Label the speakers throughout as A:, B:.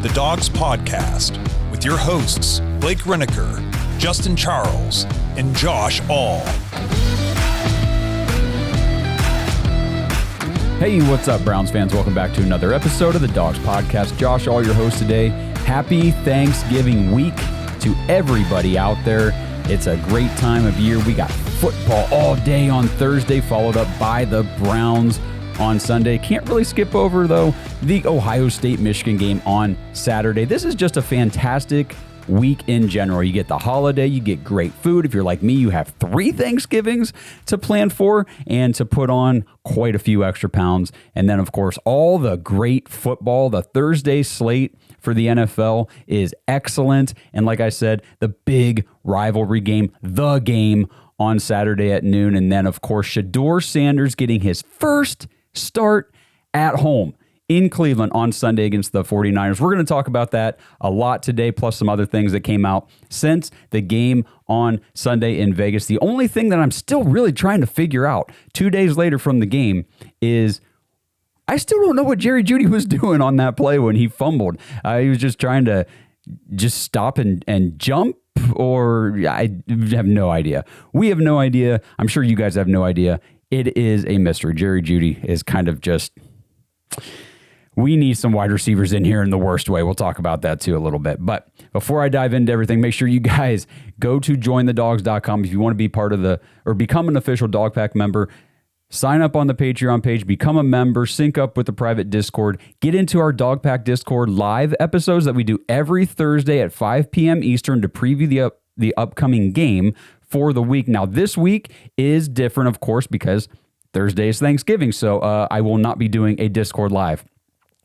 A: the Dawgs Podcast with your hosts, Blake Reneker, Justin Charles, and Josh All.
B: Hey, what's up, Browns fans? Welcome back to another episode of the Dawgs Podcast. Josh All, your host today. Happy Thanksgiving week to everybody out there. It's a great time of year. We got football all day on Thursday, followed up by the Browns on Sunday. Can't really skip over, though, the Ohio State-Michigan game on Saturday. This is just a fantastic week in general. You get the holiday, you get great food. If you're like me, you have 3 Thanksgivings to plan for and to put on quite a few extra pounds. And then, of course, all the great football. The Thursday slate for the NFL is excellent. And like I said, the big rivalry game, the game on Saturday at noon. And then, of course, Shedeur Sanders getting his first start at home in Cleveland on Sunday against the 49ers. We're going to talk about that a lot today, plus some other things that came out since the game on Sunday in Vegas. The only thing that I'm still really trying to figure out 2 days later from the game is I still don't know what Jerry Jeudy was doing on that play when he fumbled. He was just trying to just stop and jump, or I have no idea. We have no idea. I'm sure you guys have no idea. It is a mystery. Jerry Jeudy is kind of just... We need some wide receivers in here in the worst way. We'll talk about that too a little bit. But before I dive into everything, make sure you guys go to jointhedawgs.com if you want to be part of or become an official Dog Pack member. Sign up on the Patreon page, become a member, sync up with the private Discord, get into our Dog Pack Discord live episodes that we do every Thursday at 5 p.m. Eastern to preview the upcoming game for the week. Now, this week is different, of course, because Thursday is Thanksgiving, so I will not be doing a Discord live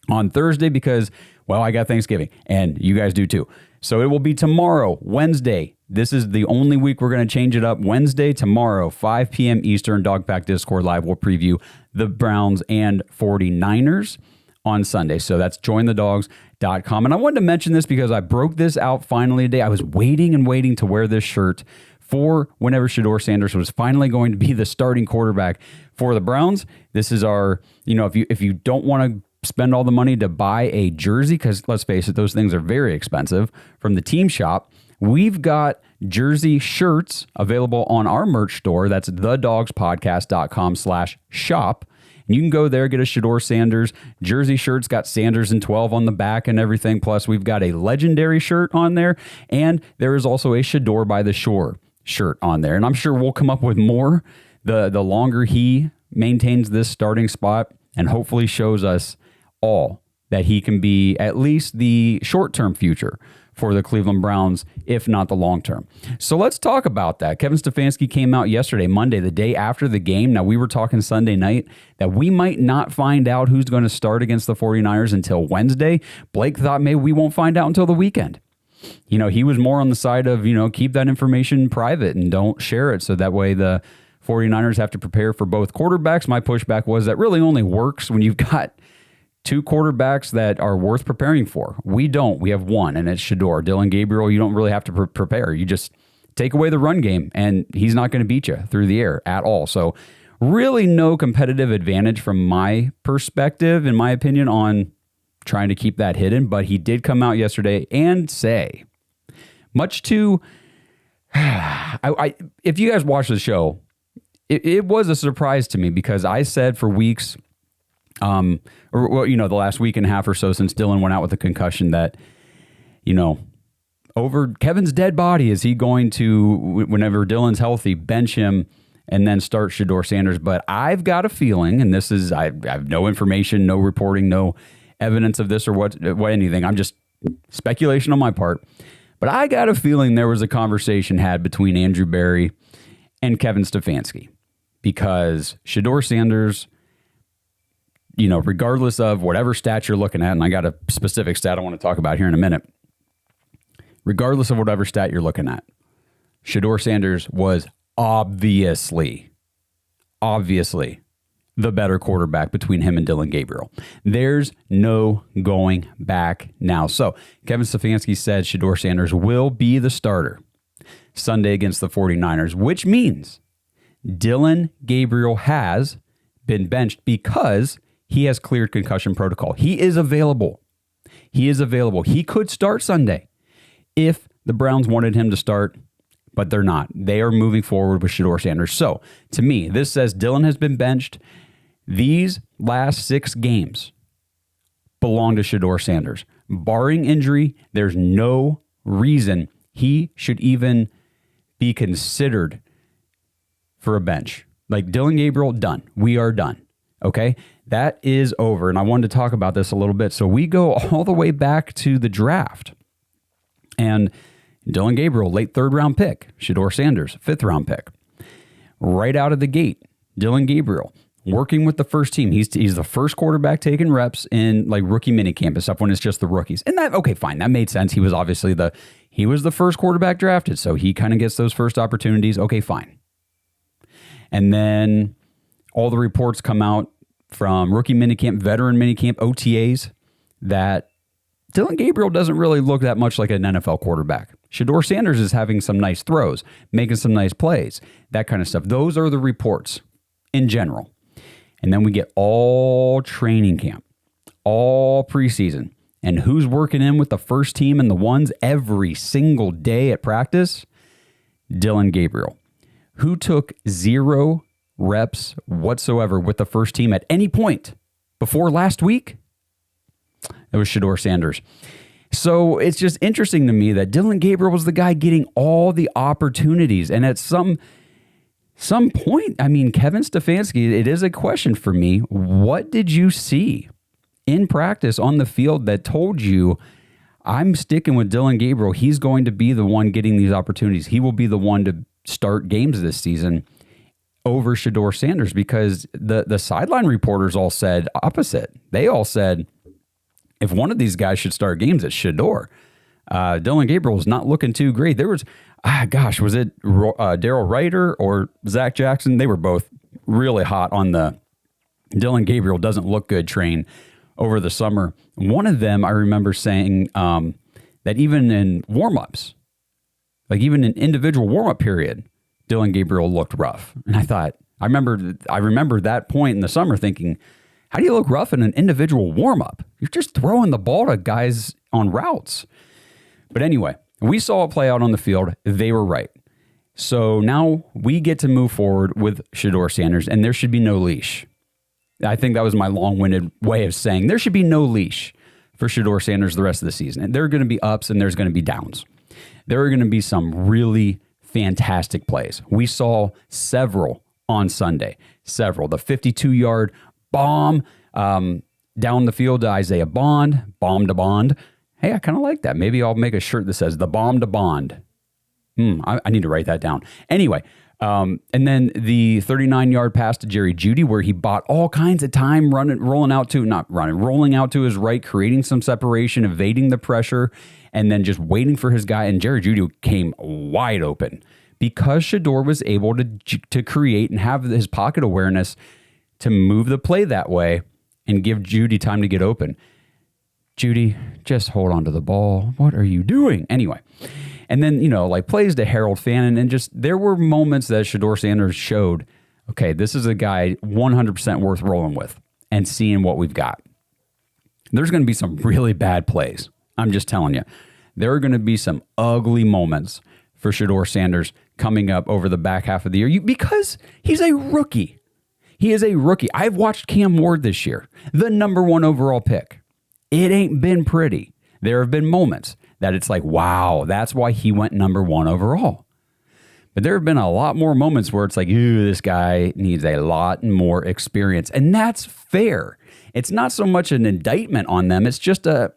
B: on Thursday because, well, I got Thanksgiving, and you guys do too. So it will be tomorrow, Wednesday. This is the only week we're going to change it up. Wednesday, tomorrow, 5 p.m. Eastern, Dog Pack Discord Live. We'll preview the Browns and 49ers on Sunday. So that's jointhedawgs.com. And I wanted to mention this because I broke this out finally today. I was waiting and waiting to wear this shirt for whenever Shedeur Sanders was finally going to be the starting quarterback for the Browns. This is our, if you don't want to spend all the money to buy a jersey, because let's face it, those things are very expensive, from the team shop, we've got jersey shirts available on our merch store. That's thedogspodcast.com/shop. And you can go there, get a Shedeur Sanders jersey shirt. It's got Sanders and 12 on the back and everything. Plus, we've got a legendary shirt on there. And there is also a Shedeur by the Shore shirt on there. And I'm sure we'll come up with more the longer he maintains this starting spot and hopefully shows us all that he can be at least the short-term future for the Cleveland Browns, if not the long-term. So let's talk about that. Kevin Stefanski came out yesterday, Monday, the day after the game. Now, we were talking Sunday night that we might not find out who's going to start against the 49ers until Wednesday. Blake thought maybe we won't find out until the weekend. He was more on the side of, keep that information private and don't share it, so that way the 49ers have to prepare for both quarterbacks. My pushback was that really only works when you've got 2 quarterbacks that are worth preparing for. We don't. We have one, and it's Shedeur. Dillon Gabriel, you don't really have to prepare. You just take away the run game, and he's not going to beat you through the air at all. So really no competitive advantage from my perspective, in my opinion, on trying to keep that hidden. But he did come out yesterday and say, much to... if you guys watch the show, it was a surprise to me because I said for weeks... the last week and a half or so since Dillon went out with a concussion that, over Kevin's dead body, is he going to, whenever Dillon's healthy, bench him and then start Shedeur Sanders? But I've got a feeling, and this is, I have no information, no reporting, no evidence of this or what anything. I'm just speculation on my part. But I got a feeling there was a conversation had between Andrew Berry and Kevin Stefanski because Shedeur Sanders, regardless of whatever stat you're looking at, and I got a specific stat I want to talk about here in a minute, regardless of whatever stat you're looking at, Shedeur Sanders was obviously the better quarterback between him and Dillon Gabriel. There's no going back now. So Kevin Stefanski said Shedeur Sanders will be the starter Sunday against the 49ers, which means Dillon Gabriel has been benched because he has cleared concussion protocol. He is available. He is available. He could start Sunday if the Browns wanted him to start, but they're not. They are moving forward with Shedeur Sanders. So, to me, this says Dillon has been benched. These last 6 games belong to Shedeur Sanders. Barring injury, there's no reason he should even be considered for a bench. Like Dillon Gabriel, done. We are done. Okay? That is over. And I wanted to talk about this a little bit. So we go all the way back to the draft. And Dillon Gabriel, late 3rd round pick. Shedeur Sanders, 5th round pick. Right out of the gate, Dillon Gabriel working with the first team. He's the first quarterback taking reps in like rookie minicamp and stuff when it's just the rookies. And that, okay, fine. That made sense. He was obviously the first quarterback drafted. So he kind of gets those first opportunities. Okay, fine. And then all the reports come out from rookie minicamp, veteran minicamp, OTAs, that Dillon Gabriel doesn't really look that much like an NFL quarterback. Shedeur Sanders is having some nice throws, making some nice plays, that kind of stuff. Those are the reports in general. And then we get all training camp, all preseason. And who's working in with the first team and the ones every single day at practice? Dillon Gabriel, who took 0 reps whatsoever with the first team at any point before last week. It was Shedeur Sanders. So it's just interesting to me that Dillon Gabriel was the guy getting all the opportunities. And at some point, I mean, Kevin Stefanski, it is a question for me. What did you see in practice on the field that told you, I'm sticking with Dillon Gabriel? He's going to be the one getting these opportunities. He will be the one to start games this season over Shedeur Sanders, because the sideline reporters all said opposite. They all said, if one of these guys should start games, it's Shedeur. Dillon Gabriel is not looking too great. There was, was it Darrell Ryder or Zach Jackson? They were both really hot on the Dillon Gabriel doesn't look good train over the summer. One of them, I remember saying that even in warm-ups, like even in individual warm-up period, Dillon Gabriel looked rough. And I remember that point in the summer thinking, how do you look rough in an individual warm-up? You're just throwing the ball to guys on routes. But anyway, we saw it play out on the field. They were right. So now we get to move forward with Shedeur Sanders, and there should be no leash. I think that was my long-winded way of saying there should be no leash for Shedeur Sanders the rest of the season. And there are going to be ups and there's going to be downs. There are going to be some really fantastic plays. We saw several on Sunday. Several. The 52-yard bomb down the field to Isaiah Bond, bomb to Bond. Hey, I kind of like that. Maybe I'll make a shirt that says the bomb to Bond. I need to write that down. Anyway, and then the 39-yard pass to Jerry Jeudy, where he bought all kinds of time rolling out to his right, creating some separation, evading the pressure, and then just waiting for his guy. And Jerry Jeudy came wide open because Shedeur was able to create and have his pocket awareness to move the play that way and give Jeudy time to get open. Jeudy, just hold on to the ball. What are you doing? Anyway. And then, like plays to Harold Fannin, and just there were moments that Shedeur Sanders showed, okay, this is a guy 100% worth rolling with and seeing what we've got. There's going to be some really bad plays. I'm just telling you. There are going to be some ugly moments for Shedeur Sanders coming up over the back half of the year because he's a rookie. He is a rookie. I've watched Cam Ward this year, the number 1 overall pick. It ain't been pretty. There have been moments that it's like, wow, that's why he went number 1 overall. But there have been a lot more moments where it's like, ooh, this guy needs a lot more experience. And that's fair. It's not so much an indictment on them. It's just the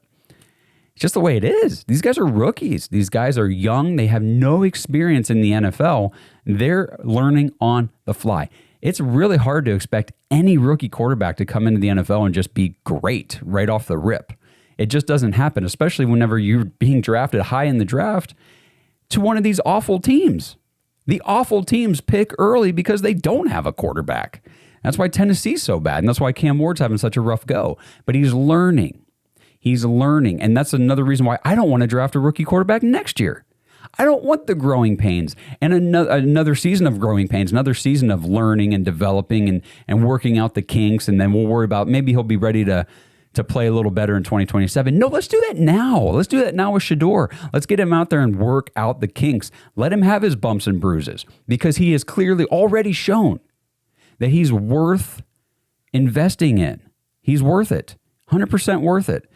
B: way it is. These guys are rookies. These guys are young. They have no experience in the NFL. They're learning on the fly. It's really hard to expect any rookie quarterback to come into the NFL and just be great right off the rip. It just doesn't happen, especially whenever you're being drafted high in the draft to one of these awful teams. The awful teams pick early because they don't have a quarterback. That's why Tennessee's so bad, and that's why Cam Ward's having such a rough go. But he's learning. He's learning, and that's another reason why I don't want to draft a rookie quarterback next year. I don't want the growing pains and another season of growing pains, another season of learning and developing and working out the kinks, and then we'll worry about maybe he'll be ready to to play a little better in 2027. No, let's do that now. Let's do that now with Shedeur. Let's get him out there and work out the kinks. Let him have his bumps and bruises because he has clearly already shown that he's worth investing in. He's worth it. 100% worth it.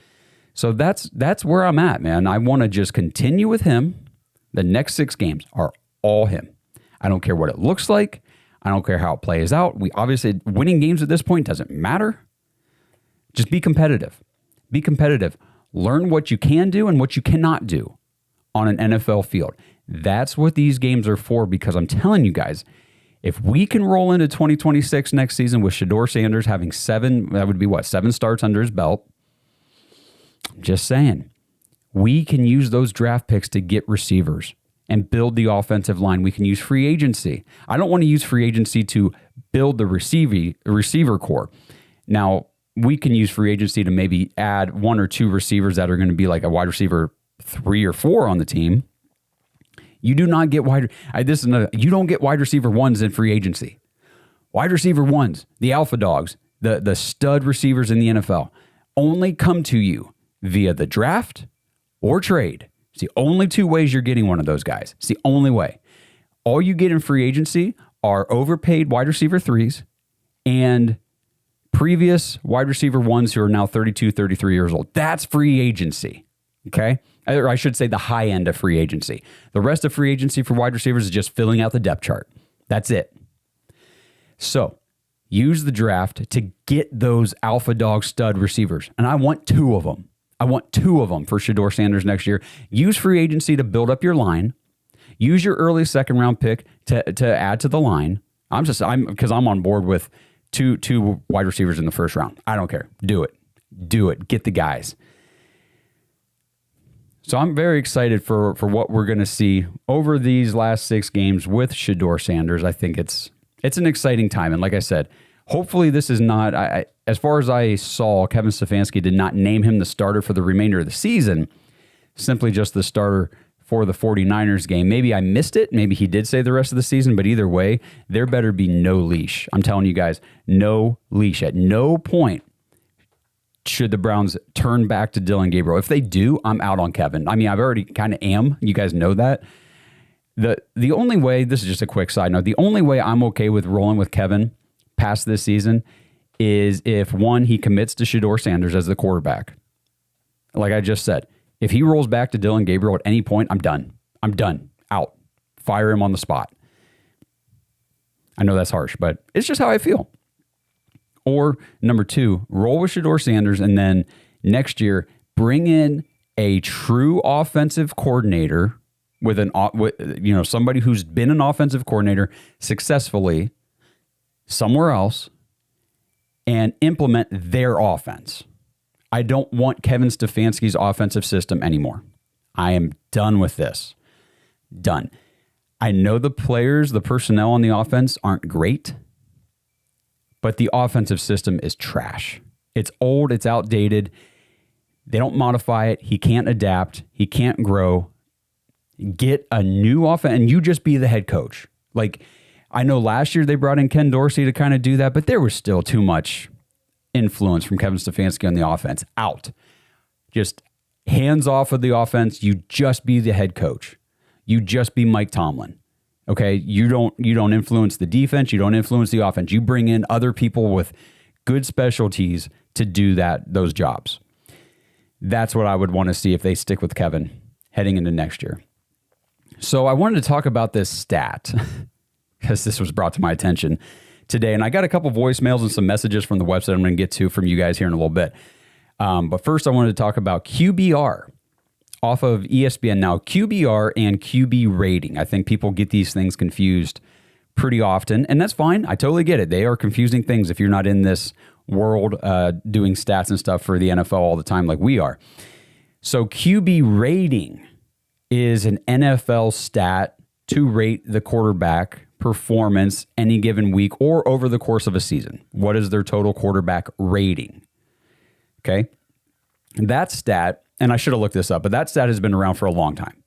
B: So that's where I'm at, man. I want to just continue with him. The next 6 games are all him. I don't care what it looks like. I don't care how it plays out. We obviously, winning games at this point doesn't matter. Just be competitive. Be competitive. Learn what you can do and what you cannot do on an NFL field. That's what these games are for, because I'm telling you guys, if we can roll into 2026 next season with Shedeur Sanders having 7 starts under his belt, I'm just saying, we can use those draft picks to get receivers and build the offensive line. We can use free agency. I don't want to use free agency to build the receiver core. Now, we can use free agency to maybe add 1 or 2 receivers that are going to be like a wide receiver 3 or 4 on the team. You do not get you don't get wide receiver 1s in free agency. Wide receiver 1s, the alpha dogs, the stud receivers in the NFL, only come to you via the draft or trade. It's the only 2 ways you're getting one of those guys. It's the only way. All you get in free agency are overpaid wide receiver 3s and previous wide receiver 1s who are now 32, 33 years old. That's free agency, okay? Or I should say the high end of free agency. The rest of free agency for wide receivers is just filling out the depth chart. That's it. So use the draft to get those alpha dog stud receivers. And I want 2 of them. I want 2 of them for Shedeur Sanders next year. Use free agency to build up your line. Use your early 2nd round pick to add to the line. Because I'm on board with two wide receivers in the 1st round. I don't care. Do it. Get the guys. So I'm very excited for what we're going to see over these last 6 games with Shedeur Sanders. I think it's an exciting time. And like I said, hopefully this is not, as far as I saw, Kevin Stefanski did not name him the starter for the remainder of the season, simply just the starter for the 49ers game. Maybe I missed it. Maybe he did say the rest of the season, but either way, there better be no leash. I'm telling you guys, no leash. At no point should the Browns turn back to Dillon Gabriel. If they do, I'm out on Kevin. I mean, I've already kind of am. You guys know that. The only way, this is just a quick side note, the only way I'm okay with rolling with Kevin past this season is if, 1, he commits to Shedeur Sanders as the quarterback. Like I just said, if he rolls back to Dillon Gabriel at any point, I'm done. Out. Fire him on the spot. I know that's harsh, but it's just how I feel. Or number 2, roll with Shedeur Sanders, and then next year bring in a true offensive coordinator with somebody who's been an offensive coordinator successfully somewhere else and implement their offense. I don't want Kevin Stefanski's offensive system anymore. I am done with this. Done. I know the players, the personnel on the offense aren't great, but the offensive system is trash. It's old. It's outdated. They don't modify it. He can't adapt. He can't grow. Get a new offense, and you just be the head coach. Like, I know last year they brought in Ken Dorsey to kind of do that, but there was still too much influence from Kevin Stefanski on the offense. Out. Just hands off of the offense. You just be the head coach. You just be Mike Tomlin. Okay? You don't influence the defense. You don't influence the offense. You bring in other people with good specialties to do those jobs. That's what I would want to see if they stick with Kevin heading into next year. So I wanted to talk about this stat because this was brought to my attention today. And I got a couple voicemails and some messages from the website I'm going to get to from you guys here in a little bit. But first I wanted to talk about QBR off of ESPN. Now, QBR and QB rating. I think people get these things confused pretty often, and that's fine. I totally get it. They are confusing things if you're not in this world doing stats and stuff for the NFL all the time like we are. So QB rating is an NFL stat to rate the quarterback performance any given week or over the course of a season. What is their total quarterback rating? Okay. That stat, and I should have looked this up, but that stat has been around for a long time.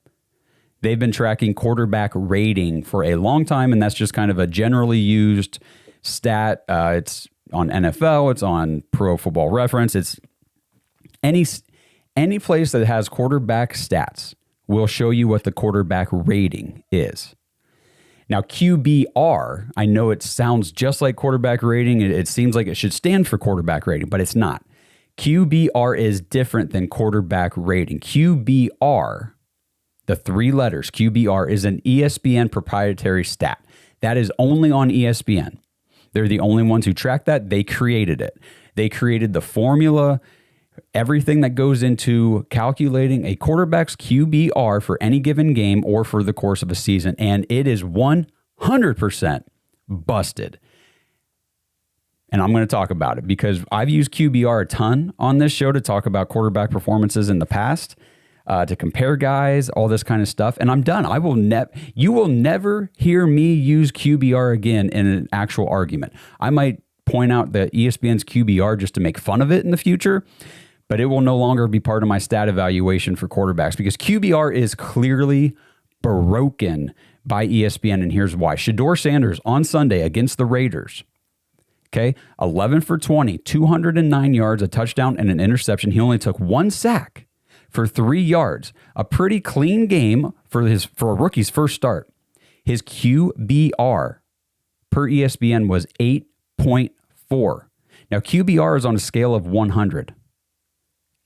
B: They've been tracking quarterback rating for a long time, and that's just kind of a generally used stat. It's on NFL, it's on Pro Football Reference. It's Any place that has quarterback stats will show you what the quarterback rating is. Now, QBR, I know it sounds just like quarterback rating. It seems like it should stand for quarterback rating, but it's not. QBR is different than quarterback rating. QBR, the 3 letters, QBR, is an ESPN proprietary stat. That is only on ESPN. They're the only ones who track that. They created it. They created the formula, everything that goes into calculating a quarterback's QBR for any given game or for the course of a season, and it is 100% busted. And I'm going to talk about it because I've used QBR a ton on this show to talk about quarterback performances in the past, to compare guys, all this kind of stuff, and I'm done. You will never hear me use QBR again in an actual argument. I might point out that ESPN's QBR just to make fun of it in the future, but it will no longer be part of my stat evaluation for quarterbacks because QBR is clearly broken by ESPN, and here's why. Shedeur Sanders on Sunday against the Raiders, 11 for 20, 209 yards, a touchdown, and an interception. He only took 1 sack for 3 yards. A pretty clean game for a rookie's first start. His QBR per ESPN was 8.4. Now, QBR is on a scale of 100.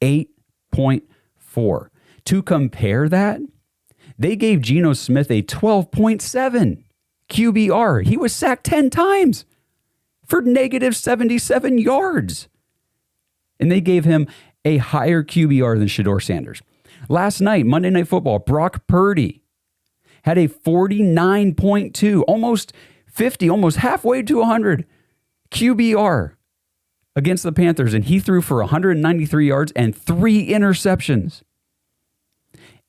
B: 8.4. To compare that, they gave Geno Smith a 12.7 QBR. He was sacked 10 times for negative 77 yards. And they gave him a higher QBR than Shedeur Sanders. Last night, Monday Night Football, Brock Purdy had a 49.2, almost 50, almost halfway to 100 QBR against the Panthers, and he threw for 193 yards and 3 interceptions.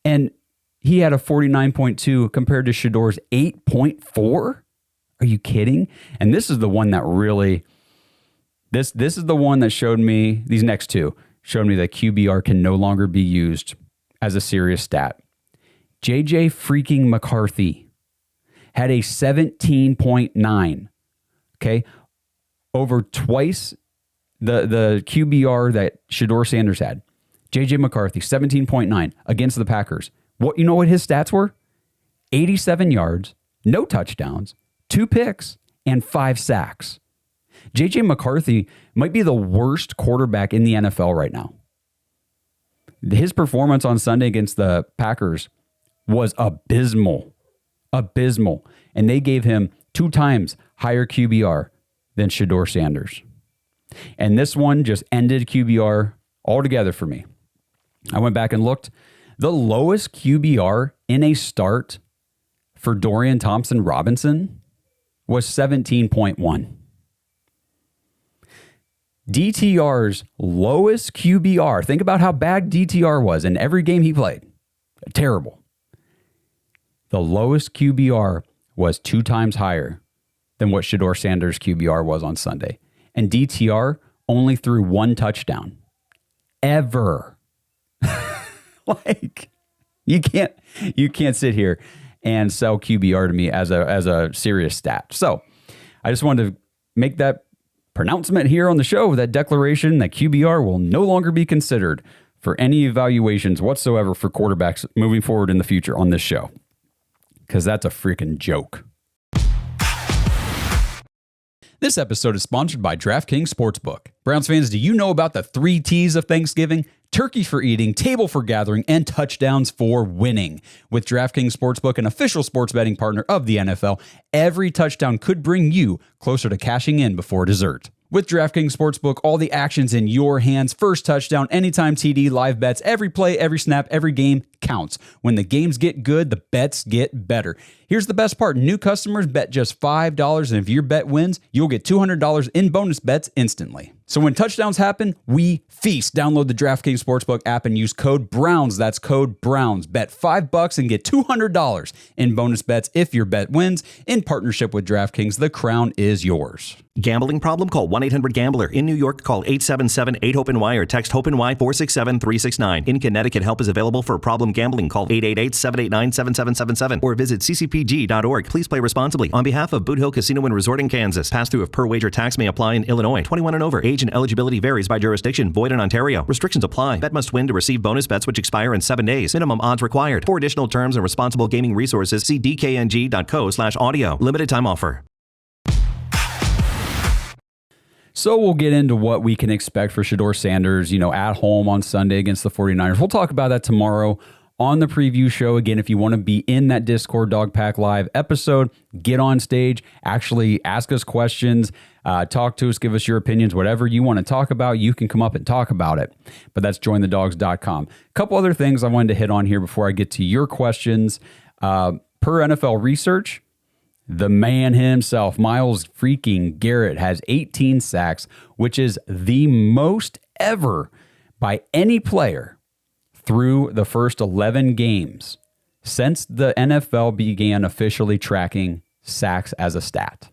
B: And he had a 49.2 compared to Shedeur's 8.4. Are you kidding? And this is the one that really, this is the one that showed me, these next two, showed me that QBR can no longer be used as a serious stat. JJ freaking McCarthy had a 17.9. Over twice the QBR that Shedeur Sanders had. JJ McCarthy, 17.9 against the Packers. You know what his stats were? 87 yards, no touchdowns, 2 picks, and 5 sacks. JJ McCarthy might be the worst quarterback in the NFL right now. His performance on Sunday against the Packers was abysmal. And they gave him 2 times higher QBR than Shedeur Sanders. And this one just ended QBR altogether for me. I went back and looked. The lowest QBR in a start for Dorian Thompson-Robinson was 17.1. DTR's lowest QBR, think about how bad DTR was in every game he played. Terrible. The lowest QBR was 2 times higher than what Shedeur Sanders' QBR was on Sunday. And DTR only threw 1 touchdown. Ever. You can't sit here and sell QBR to me as a serious stat. So I just wanted to make that pronouncement here on the show, that declaration that QBR will no longer be considered for any evaluations whatsoever for quarterbacks moving forward in the future on this show. Because that's a freaking joke. This episode is sponsored by DraftKings Sportsbook. Browns fans, do you know about the 3 T's of Thanksgiving? Turkey for eating, table for gathering, and touchdowns for winning. With DraftKings Sportsbook, an official sports betting partner of the NFL, every touchdown could bring you closer to cashing in before dessert. With DraftKings Sportsbook, all the action's in your hands. First touchdown, anytime TD, live bets, every play, every snap, every game counts. When the games get good, the bets get better. Here's the best part. New customers bet just $5, and if your bet wins, you'll get $200 in bonus bets instantly. So when touchdowns happen, we feast. Download the DraftKings Sportsbook app and use code BROWNS. That's code BROWNS. Bet $5 and get $200 in bonus bets if your bet wins. In partnership with DraftKings, the crown is yours.
C: Gambling problem? Call 1-800-GAMBLER. In New York, call 877-8-HOPE-NY or text HOPE-NY 467-369. In Connecticut, help is available for problem Gambling. Call 888-789-7777 or visit ccpg.org. Please play responsibly. On behalf of Boot Hill Casino and Resort in Kansas, pass-through of per-wager tax may apply in Illinois. 21 and over. Age and eligibility varies by jurisdiction. Void in Ontario. Restrictions apply. Bet must win to receive bonus bets which expire in 7 days. Minimum odds required. For additional terms and responsible gaming resources, see dkng.co/audio. Limited time offer.
B: So we'll get into what we can expect for Shedeur Sanders, at home on Sunday against the 49ers. We'll talk about that tomorrow on the preview show. Again, if you want to be in that Discord Dog Pack Live episode, get on stage, actually ask us questions, talk to us, give us your opinions, whatever you want to talk about, you can come up and talk about it. But that's jointhedogs.com. A couple other things I wanted to hit on here before I get to your questions. Per NFL research, the man himself, Myles freaking Garrett, has 18 sacks, which is the most ever by any player through the first 11 games since the NFL began officially tracking sacks as a stat.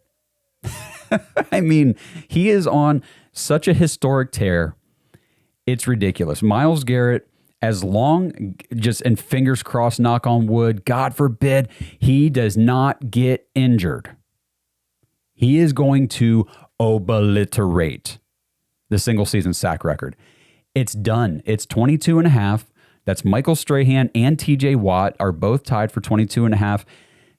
B: I mean, he is on such a historic tear. It's ridiculous. Myles Garrett, as long, and fingers crossed, knock on wood, God forbid, he does not get injured, he is going to obliterate the single season sack record. It's done. It's 22 and a half. That's Michael Strahan and TJ Watt are both tied for 22 and a half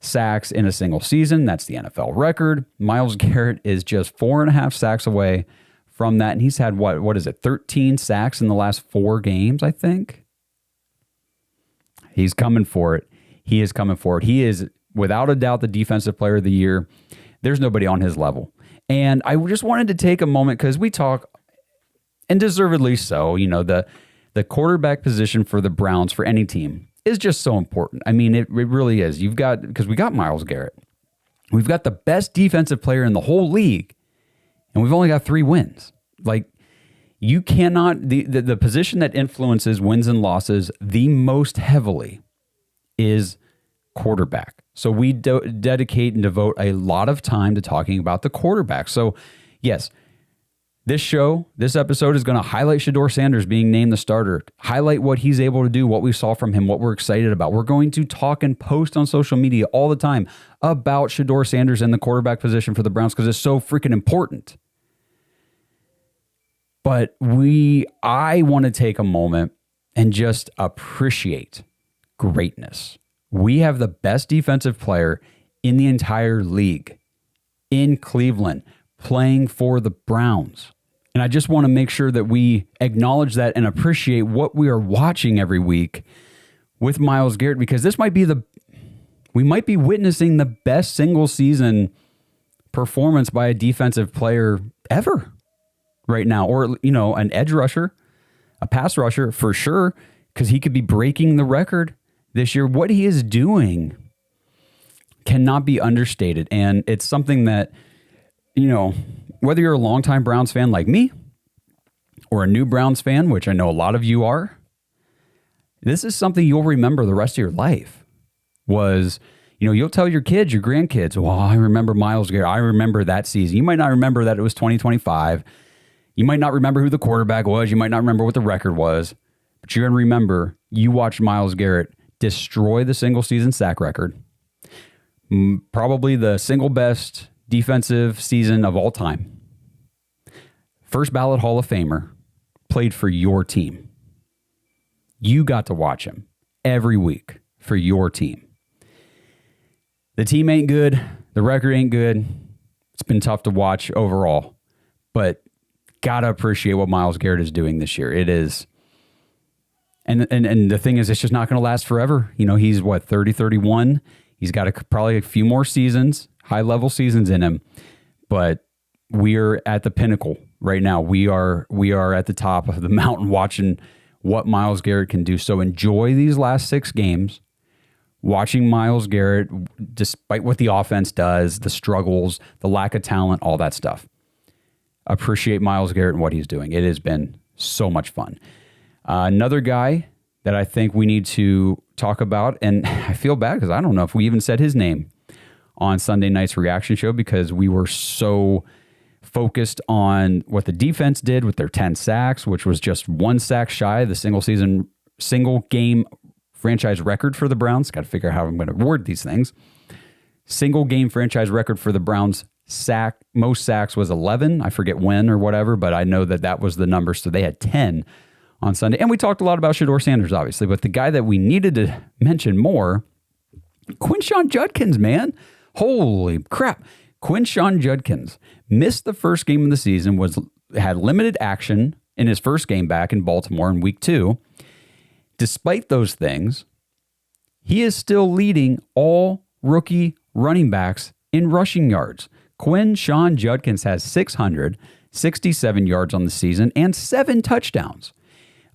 B: sacks in a single season. That's the NFL record. Myles Garrett is just 4.5 sacks away from that. And he's had, 13 sacks in the last 4 games, I think. He's coming for it. He is coming for it. He is, without a doubt, the defensive player of the year. There's nobody on his level. And I just wanted to take a moment because we talk, and deservedly so, the quarterback position for the Browns, for any team, is just so important. I mean, it really is. Because we got Myles Garrett. We've got the best defensive player in the whole league, and we've only got 3 wins. Like, you cannot, the position that influences wins and losses the most heavily is quarterback. So we dedicate and devote a lot of time to talking about the quarterback. So yes, this episode is going to highlight Shedeur Sanders being named the starter, highlight what he's able to do, what we saw from him, what we're excited about. We're going to talk and post on social media all the time about Shedeur Sanders and the quarterback position for the Browns because it's so freaking important. But I want to take a moment and just appreciate greatness. We have the best defensive player in the entire league in Cleveland playing for the Browns. And I just want to make sure that we acknowledge that and appreciate what we are watching every week with Myles Garrett, because this might be we might be witnessing the best single season performance by a defensive player ever right now, or, an edge rusher, a pass rusher for sure, because he could be breaking the record this year. What he is doing cannot be understated. And it's something that, whether you're a longtime Browns fan like me or a new Browns fan, which I know a lot of you are, this is something you'll remember the rest of your life. You'll tell your kids, your grandkids, well, I remember Myles Garrett. I remember that season. You might not remember that it was 2025. You might not remember who the quarterback was. You might not remember what the record was. But you're going to remember you watched Myles Garrett destroy the single season sack record. Probably the single best defensive season of all time. First ballot Hall of Famer, played for your team. You got to watch him every week for your team. The team ain't good. The record ain't good. It's been tough to watch overall, but gotta appreciate what Myles Garrett is doing this year. It is. And the thing is, it's just not going to last forever. He's 30, 31. He's got probably a few more seasons, high-level seasons in him. But we're at the pinnacle right now. We are at the top of the mountain watching what Myles Garrett can do. So enjoy these last 6 games, watching Myles Garrett, despite what the offense does, the struggles, the lack of talent, all that stuff. Appreciate Myles Garrett and what he's doing. It has been so much fun. Another guy that I think we need to talk about, and I feel bad because I don't know if we even said his name on Sunday night's reaction show because we were so focused on what the defense did with their 10 sacks, which was just 1 sack shy of the single game franchise record for the Browns. Got to figure out how I'm going to word these things. Single game franchise record for the Browns. Most sacks was 11. I forget when or whatever, but I know that was the number. So they had 10 on Sunday. And we talked a lot about Shedeur Sanders, obviously, but the guy that we needed to mention more, Quinshon Judkins, man. Holy crap. Quinshon Judkins missed the first game of the season, had limited action in his first game back in Baltimore in week 2. Despite those things, he is still leading all rookie running backs in rushing yards. Quinshon Judkins has 667 yards on the season and 7 touchdowns.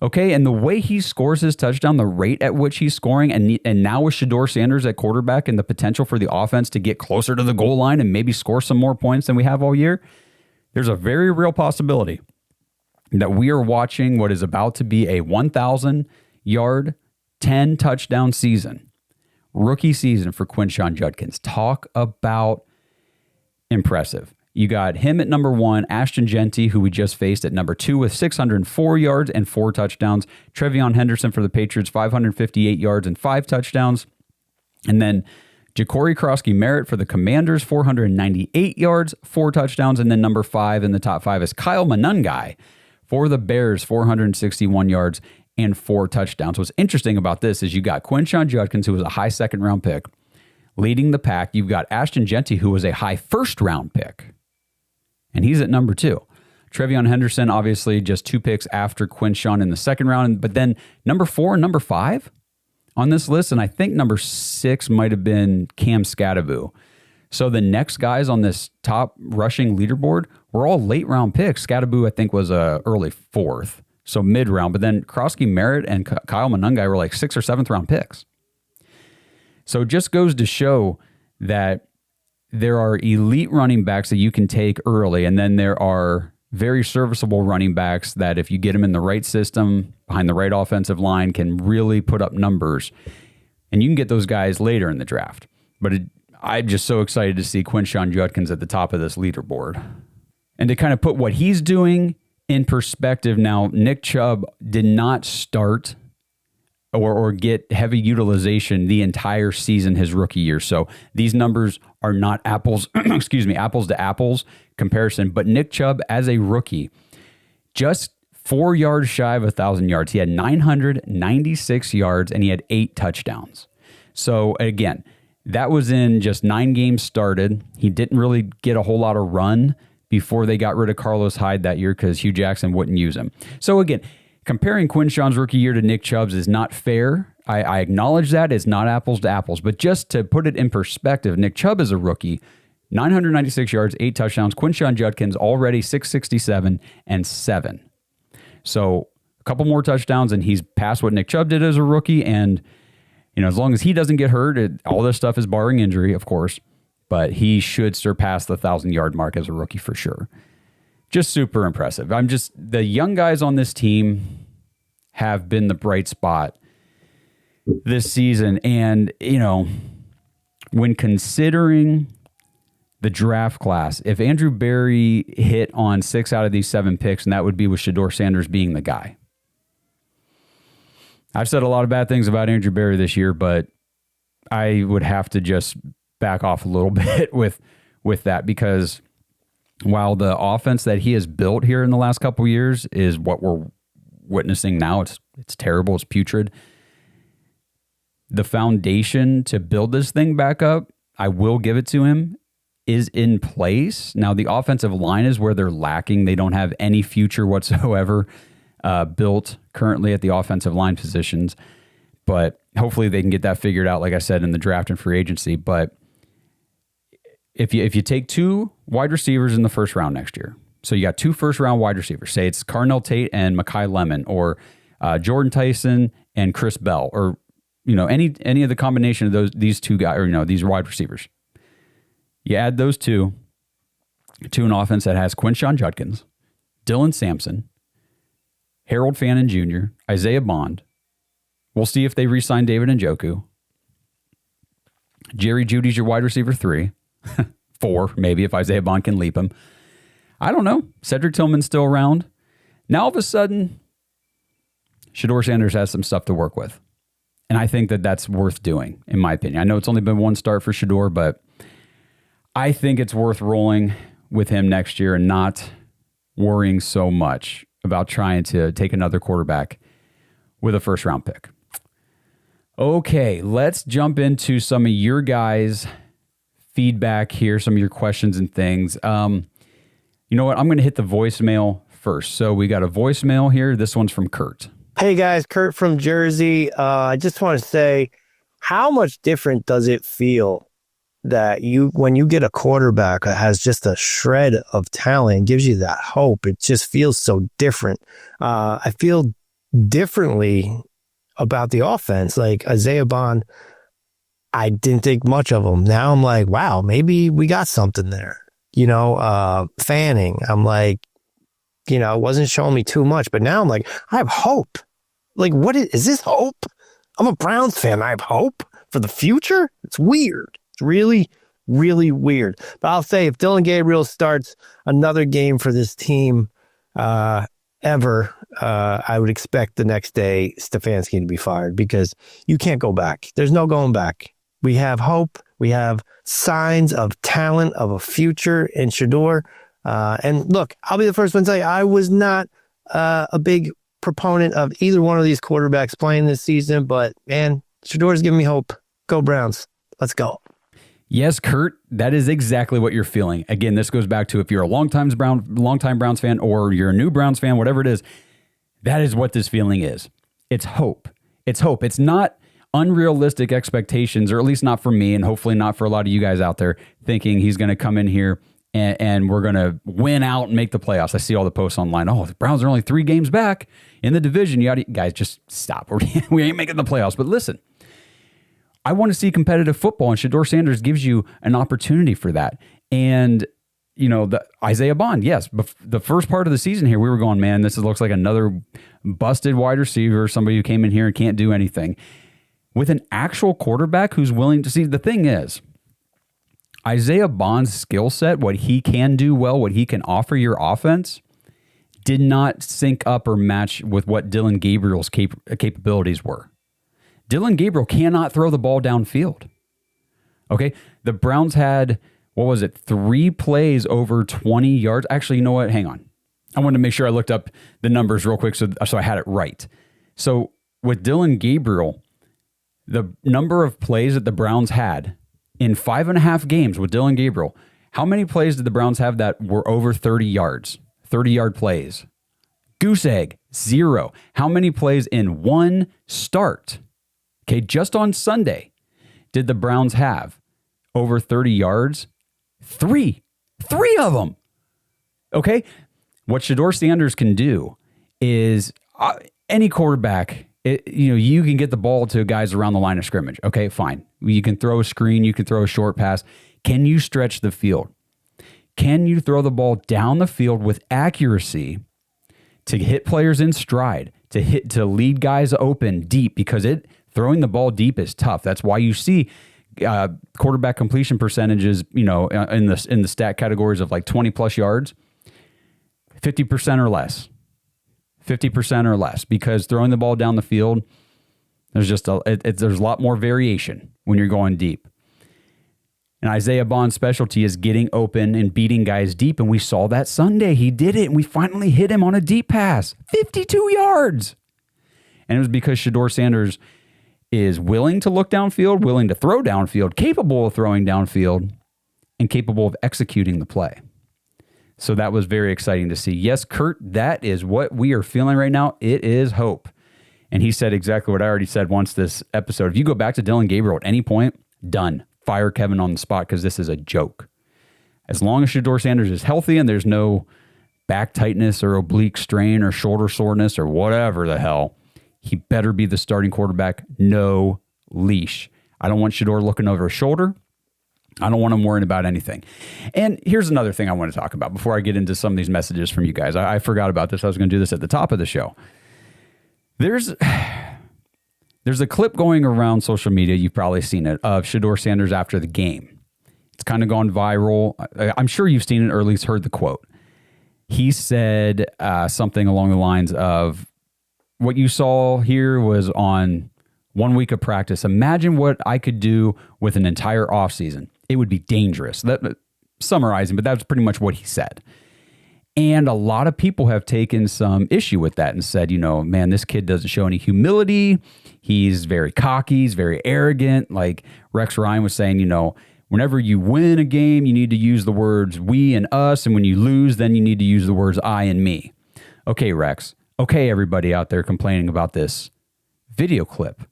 B: Okay, and the way he scores his touchdown, the rate at which he's scoring, and now with Shedeur Sanders at quarterback and the potential for the offense to get closer to the goal line and maybe score some more points than we have all year, there's a very real possibility that we are watching what is about to be a 1,000-yard, 10-touchdown season. Rookie season for Quinshon Judkins. Talk about impressive. You got him at number 1, Ashton Genty, who we just faced, at number 2 with 604 yards and 4 touchdowns. Trevion Henderson for the Patriots, 558 yards and 5 touchdowns. And then Ja'Cory Crosky-Merritt for the Commanders, 498 yards, 4 touchdowns. And then number 5 in the top 5 is Kyle Monangai for the Bears, 461 yards and 4 touchdowns. What's interesting about this is you got Quinshon Judkins, who was a high second-round pick, leading the pack. You've got Ashton Genty, who was a high first-round pick, and he's at number 2. Trevion Henderson, obviously, just 2 picks after Quinshon in the second round. But then number 4 and number 5 on this list, and I think number 6 might have been Cam Scadaboo. So the next guys on this top rushing leaderboard were all late-round picks. Scadaboo, I think, was early 4th, so mid-round. But then Crosky-Merritt and Kyle Monangai were like 6th or 7th-round picks. So it just goes to show that there are elite running backs that you can take early, and then there are very serviceable running backs that if you get them in the right system, behind the right offensive line, can really put up numbers. And you can get those guys later in the draft. But I'm just so excited to see Quinshon Judkins at the top of this leaderboard. And to kind of put what he's doing in perspective now, Nick Chubb did not start or get heavy utilization the entire season his rookie year. So these numbers are not apples to apples comparison. But Nick Chubb as a rookie, just 4 yards shy of 1,000 yards. He had 996 yards and he had 8 touchdowns. So again, that was in just 9 games started. He didn't really get a whole lot of run before they got rid of Carlos Hyde that year because Hugh Jackson wouldn't use him. So again, comparing Quinshon's rookie year to Nick Chubb's is not fair. I acknowledge that. It's not apples to apples. But just to put it in perspective, Nick Chubb is a rookie, 996 yards, 8 touchdowns. Quinshon Judkins already 667 and 7. So a couple more touchdowns, and he's past what Nick Chubb did as a rookie. And as long as he doesn't get hurt, all this stuff is barring injury, of course. But he should surpass the 1,000-yard mark as a rookie for sure. Just super impressive. The young guys on this team have been the bright spot this season. And, when considering the draft class, if Andrew Berry hit on 6 out of these 7 picks, and that would be with Shedeur Sanders being the guy. I've said a lot of bad things about Andrew Berry this year, but I would have to just back off a little bit with that because while the offense that he has built here in the last couple of years is what we're witnessing now, it's terrible, it's putrid. The foundation to build this thing back up, I will give it to him, is in place. Now, the offensive line is where they're lacking. They don't have any future whatsoever built currently at the offensive line positions, but hopefully they can get that figured out, like I said, in the draft and free agency. But if you take 2 wide receivers in the first round next year, so you got 2 first-round wide receivers, say it's Carnell Tate and Mekhi Lemon, or Jordan Tyson and Chris Bell, or any of the combination of these 2 guys, or these wide receivers. You add those 2 to an offense that has Quinshon Judkins, Dylan Sampson, Harold Fannin Jr., Isaiah Bond. We'll see if they re-sign David Njoku. Jerry Jeudy's your wide receiver 3. 4, maybe, if Isaiah Bond can leap him. I don't know. Cedric Tillman's still around. Now, all of a sudden, Shedeur Sanders has some stuff to work with. And I think that that's worth doing, in my opinion. I know it's only been one start for Shedeur, but I think it's worth rolling with him next year and not worrying so much about trying to take another quarterback with a first-round pick. Okay, let's jump into some of your guys' feedback here, some of your questions and things. You know what? I'm going to hit the voicemail first. So we got a voicemail here. This one's from Kurt.
D: Hey guys, Kurt from Jersey. I just want to say, how much different does it feel that when you get a quarterback that has just a shred of talent, gives you that hope? It just feels so different. I feel differently about the offense. Like Isaiah Bond, I didn't think much of him. Now I'm like, wow, maybe we got something there. Fanning, I'm like, it wasn't showing me too much, but now I'm like, I have hope. Like, what is this hope? I'm a Browns fan. I have hope for the future. It's weird. It's really, really weird. But I'll say, if Dillon Gabriel starts another game for this team ever, I would expect the next day Stefanski to be fired, because you can't go back. There's no going back. We have hope. We have signs of talent, of a future in Shedeur. And look, I'll be the first one to tell you, I was not a big proponent of either one of these quarterbacks playing this season, but man, Shedeur's giving me hope. Go Browns. Let's go.
B: Yes, Kurt, that is exactly what you're feeling. Again, this goes back to if you're a longtime Browns fan or you're a new Browns fan, whatever it is, that is what this feeling is. It's hope. It's hope. It's not unrealistic expectations, or at least not for me, and hopefully not for a lot of you guys out there, thinking he's going to come in here and we're going to win out and make the playoffs. I see all the posts online. Oh, the Browns are only 3 games back in the division. Guys, just stop. We ain't making the playoffs. But listen, I want to see competitive football, and Shedeur Sanders gives you an opportunity for that. And, the Isaiah Bond, yes, the first part of the season here, we were going, man, this looks like another busted wide receiver, somebody who came in here and can't do anything. With an actual quarterback who's willing to see, the thing is, Isaiah Bond's skill set, what he can do well, what he can offer your offense, did not sync up or match with what Dillon Gabriel's capabilities were. Dillon Gabriel cannot throw the ball downfield. Okay? The Browns had, 3 plays over 20 yards? Actually, you know what? Hang on. I wanted to make sure I looked up the numbers real quick so I had it right. So with Dillon Gabriel, the number of plays that the Browns had in 5.5 games with Dillon Gabriel, how many plays did the Browns have that were over 30 yards? 30-yard plays. Goose egg, 0. How many plays in one start? Okay, just on Sunday, did the Browns have over 30 yards? 3. 3 of them. Okay, what Shedeur Sanders can do is any quarterback, you can get the ball to guys around the line of scrimmage. Okay, fine. You can throw a screen. You can throw a short pass. Can you stretch the field? Can you throw the ball down the field with accuracy to hit players in stride, to lead guys open deep? Because throwing the ball deep is tough. That's why you see quarterback completion percentages, in the stat categories of like 20 plus yards, 50% or less. 50% or less, because throwing the ball down the field, there's a lot more variation when you're going deep. And Isaiah Bond's specialty is getting open and beating guys deep, and we saw that Sunday. He did it, and we finally hit him on a deep pass, 52 yards. And it was because Shedeur Sanders is willing to look downfield, willing to throw downfield, capable of throwing downfield, and capable of executing the play. So that was very exciting to see. Yes, Kurt, that is what we are feeling right now. It is hope. And he said exactly what I already said once this episode. If you go back to Dillon Gabriel at any point, done. Fire Kevin on the spot, because this is a joke. As long as Shedeur Sanders is healthy and there's no back tightness or oblique strain or shoulder soreness or whatever the hell, he better be the starting quarterback. No leash. I don't want Shedeur looking over his shoulder. I don't want him worrying about anything. And here's another thing I want to talk about before I get into some of these messages from you guys. I forgot about this. I was going to do this at the top of the show. There's a clip going around social media, you've probably seen it, of Shedeur Sanders after the game. It's kind of gone viral. I'm sure you've seen it or at least heard the quote. He said something along the lines of, what you saw here was on 1 week of practice. Imagine what I could do with an entire offseason. It would be dangerous. That summarizing, but that's pretty much what he said. And a lot of people have taken some issue with that and said, man, this kid doesn't show any humility. He's very cocky. He's very arrogant. Like Rex Ryan was saying, whenever you win a game, you need to use the words we and us. And when you lose, then you need to use the words I and me. Okay, Rex. Okay, everybody out there complaining about this video clip.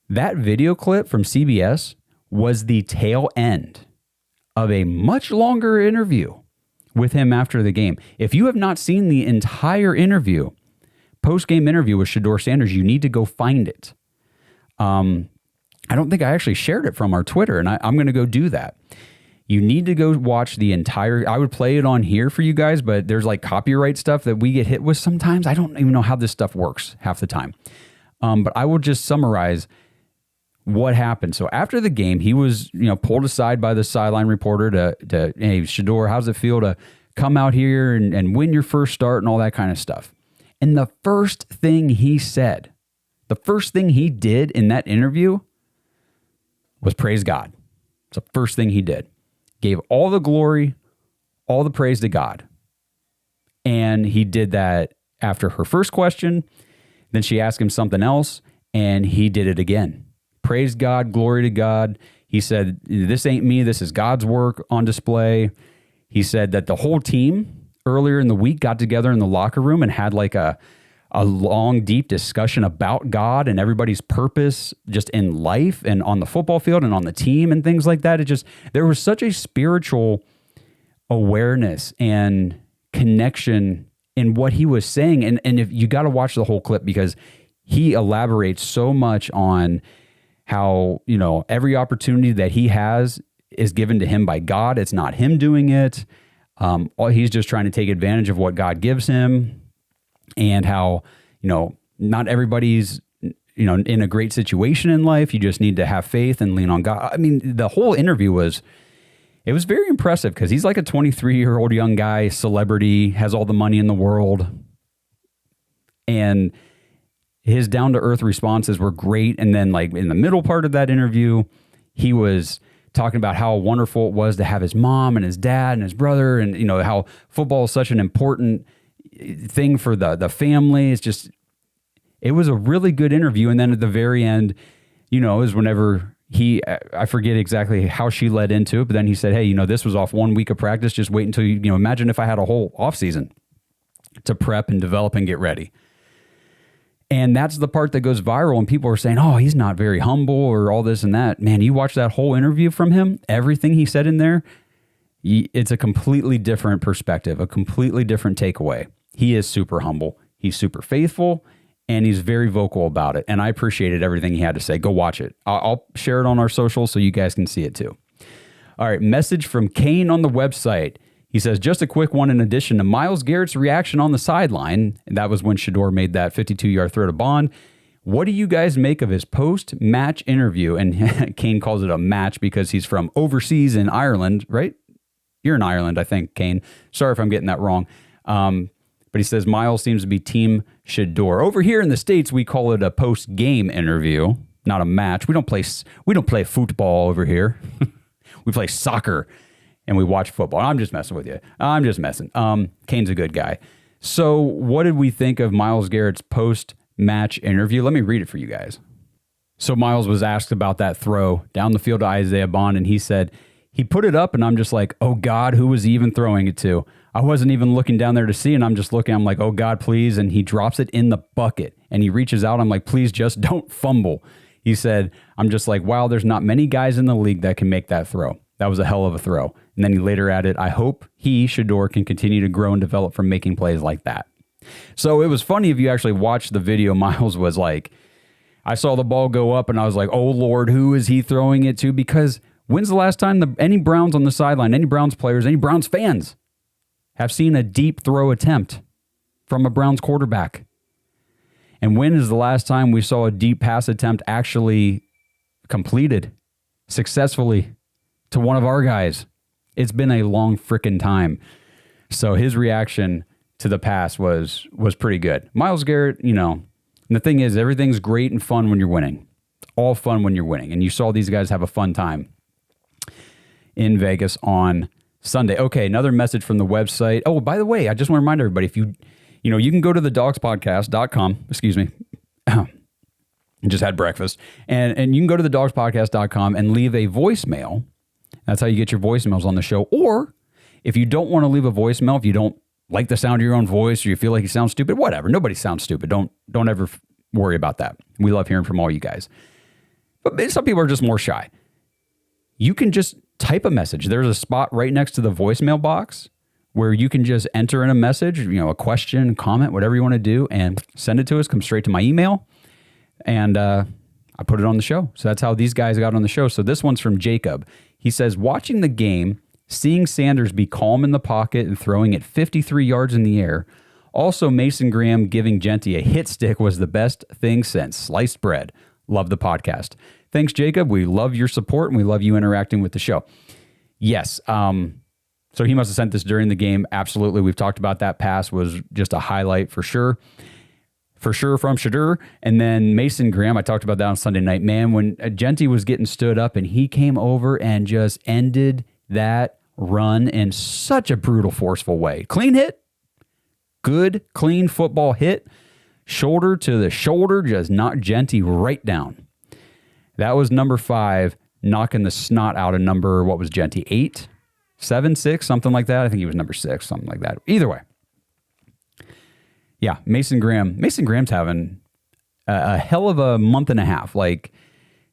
B: That video clip from CBS was the tail end of a much longer interview with him after the game. If you have not seen the entire interview, post-game interview with Shedeur Sanders, you need to go find it. I don't think I actually shared it from our Twitter, and I'm going to go do that. You need to go watch the entire... I would play it on here for you guys, but there's like copyright stuff that we get hit with sometimes. I don't even know how this stuff works half the time. But I will just summarize what happened. So after the game, he was, pulled aside by the sideline reporter to hey, Shedeur, how's it feel to come out here and win your first start and all that kind of stuff? And the first thing he said, the first thing he did in that interview was praise God. It's the first thing he did. Gave all the glory, all the praise to God. And he did that after her first question. Then she asked him something else, and he did it again. Praise God, glory to God. He said, this ain't me, this is God's work on display. He said that the whole team earlier in the week got together in the locker room and had like a long, deep discussion about God and everybody's purpose just in life and on the football field and on the team and things like that. There was such a spiritual awareness and connection in what he was saying. And if you got to watch the whole clip because he elaborates so much on how, every opportunity that he has is given to him by God. It's not him doing it. He's just trying to take advantage of what God gives him, and how, not everybody's, in a great situation in life. You just need to have faith and lean on God. I mean, the whole interview was very impressive because he's like a 23-year-old young guy, celebrity, has all the money in the world. And his down-to-earth responses were great. And then like in the middle part of that interview, he was talking about how wonderful it was to have his mom and his dad and his brother, and how football is such an important thing for the family. It was a really good interview. And then at the very end, is whenever I forget exactly how she led into it, but then he said, hey, this was off 1 week of practice. Just wait until imagine if I had a whole off season to prep and develop and get ready. And that's the part that goes viral, and people are saying, oh, he's not very humble or all this and that. Man, you watch that whole interview from him, everything he said in there, it's a completely different perspective, a completely different takeaway. He is super humble. He's super faithful, and he's very vocal about it. And I appreciated everything he had to say. Go watch it. I'll share it on our socials so you guys can see it too. All right, message from Kane on the website. He says, just a quick one in addition to Myles Garrett's reaction on the sideline. And that was when Shedeur made that 52-yard throw to Bond. What do you guys make of his post-match interview? And Kane calls it a match because he's from overseas in Ireland, right? You're in Ireland, I think, Kane. Sorry if I'm getting that wrong. But he says Myles seems to be Team Shedeur. Over here in the States, we call it a post-game interview, not a match. We don't play football over here. We play soccer. And we watch football. I'm just messing with you. I'm just messing. Kane's a good guy. So what did we think of Myles Garrett's post-match interview? Let me read it for you guys. So Myles was asked about that throw down the field to Isaiah Bond, and he said, he put it up, and I'm just like, oh, God, who was he even throwing it to? I wasn't even looking down there to see, and I'm just looking. I'm like, oh, God, please. And he drops it in the bucket, and he reaches out. I'm like, please just don't fumble. He said, I'm just like, wow, there's not many guys in the league that can make that throw. That was a hell of a throw. And then he later added, I hope Shedeur, can continue to grow and develop from making plays like that. So it was funny if you actually watched the video. Myles was like, I saw the ball go up and I was like, oh, Lord, who is he throwing it to? Because when's the last time any Browns on the sideline, any Browns players, any Browns fans have seen a deep throw attempt from a Browns quarterback? And when is the last time we saw a deep pass attempt actually completed successfully to one of our guys? It's been a long frickin' time. So his reaction to the pass was pretty good. Myles Garrett, And the thing is, everything's great and fun when you're winning. All fun when you're winning. And you saw these guys have a fun time in Vegas on Sunday. Okay, another message from the website. Oh, by the way, I just want to remind everybody, if you can go to the dogspodcast.com, excuse me, just had breakfast, and you can go to the dogspodcast.com and leave a voicemail. That's how you get your voicemails on the show. Or if you don't want to leave a voicemail, if you don't like the sound of your own voice or you feel like you sound stupid, whatever. Nobody sounds stupid. Don't ever worry about that. We love hearing from all you guys. But some people are just more shy. You can just type a message. There's a spot right next to the voicemail box where you can just enter in a message, a question, comment, whatever you want to do, and send it to us. Come straight to my email. And I put it on the show. So that's how these guys got on the show. So this one's from Jacob. He says, watching the game, seeing Sanders be calm in the pocket and throwing it 53 yards in the air. Also, Mason Graham giving Genty a hit stick was the best thing since sliced bread. Love the podcast. Thanks, Jacob. We love your support and we love you interacting with the show. Yes. So he must have sent this during the game. Absolutely. We've talked about that pass was just a highlight for sure. For sure from Shedeur. And then Mason Graham, I talked about that on Sunday night. Man, when Genty was getting stood up and he came over and just ended that run in such a brutal, forceful way. Clean hit. Good, clean football hit. Shoulder to the shoulder, just knocked Genty right down. That was number 5, knocking the snot out of number, what was Genty, 8, 7, 6, something like that. I think he was number 6, something like that. Either way. Yeah, Mason Graham's having a hell of a month and a half. Like,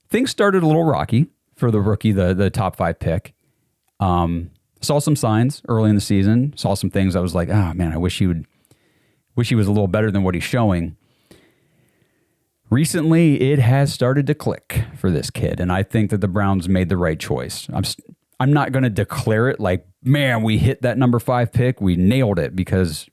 B: things started a little rocky for the rookie, the top 5 pick. Saw some signs early in the season. Saw some things I was like, oh man, I wish he was a little better than what he's showing. Recently, it has started to click for this kid, and I think that the Browns made the right choice. I'm not going to declare it like, man, we hit that number 5 pick, we nailed it, because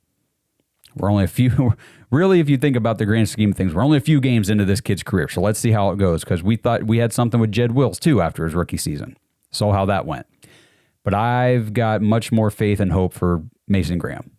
B: we're only a few. Really, if you think about the grand scheme of things, we're only a few games into this kid's career, so let's see how it goes, because we thought we had something with Jed Wills too after his rookie season. Saw how that went. But I've got much more faith and hope for Mason Graham.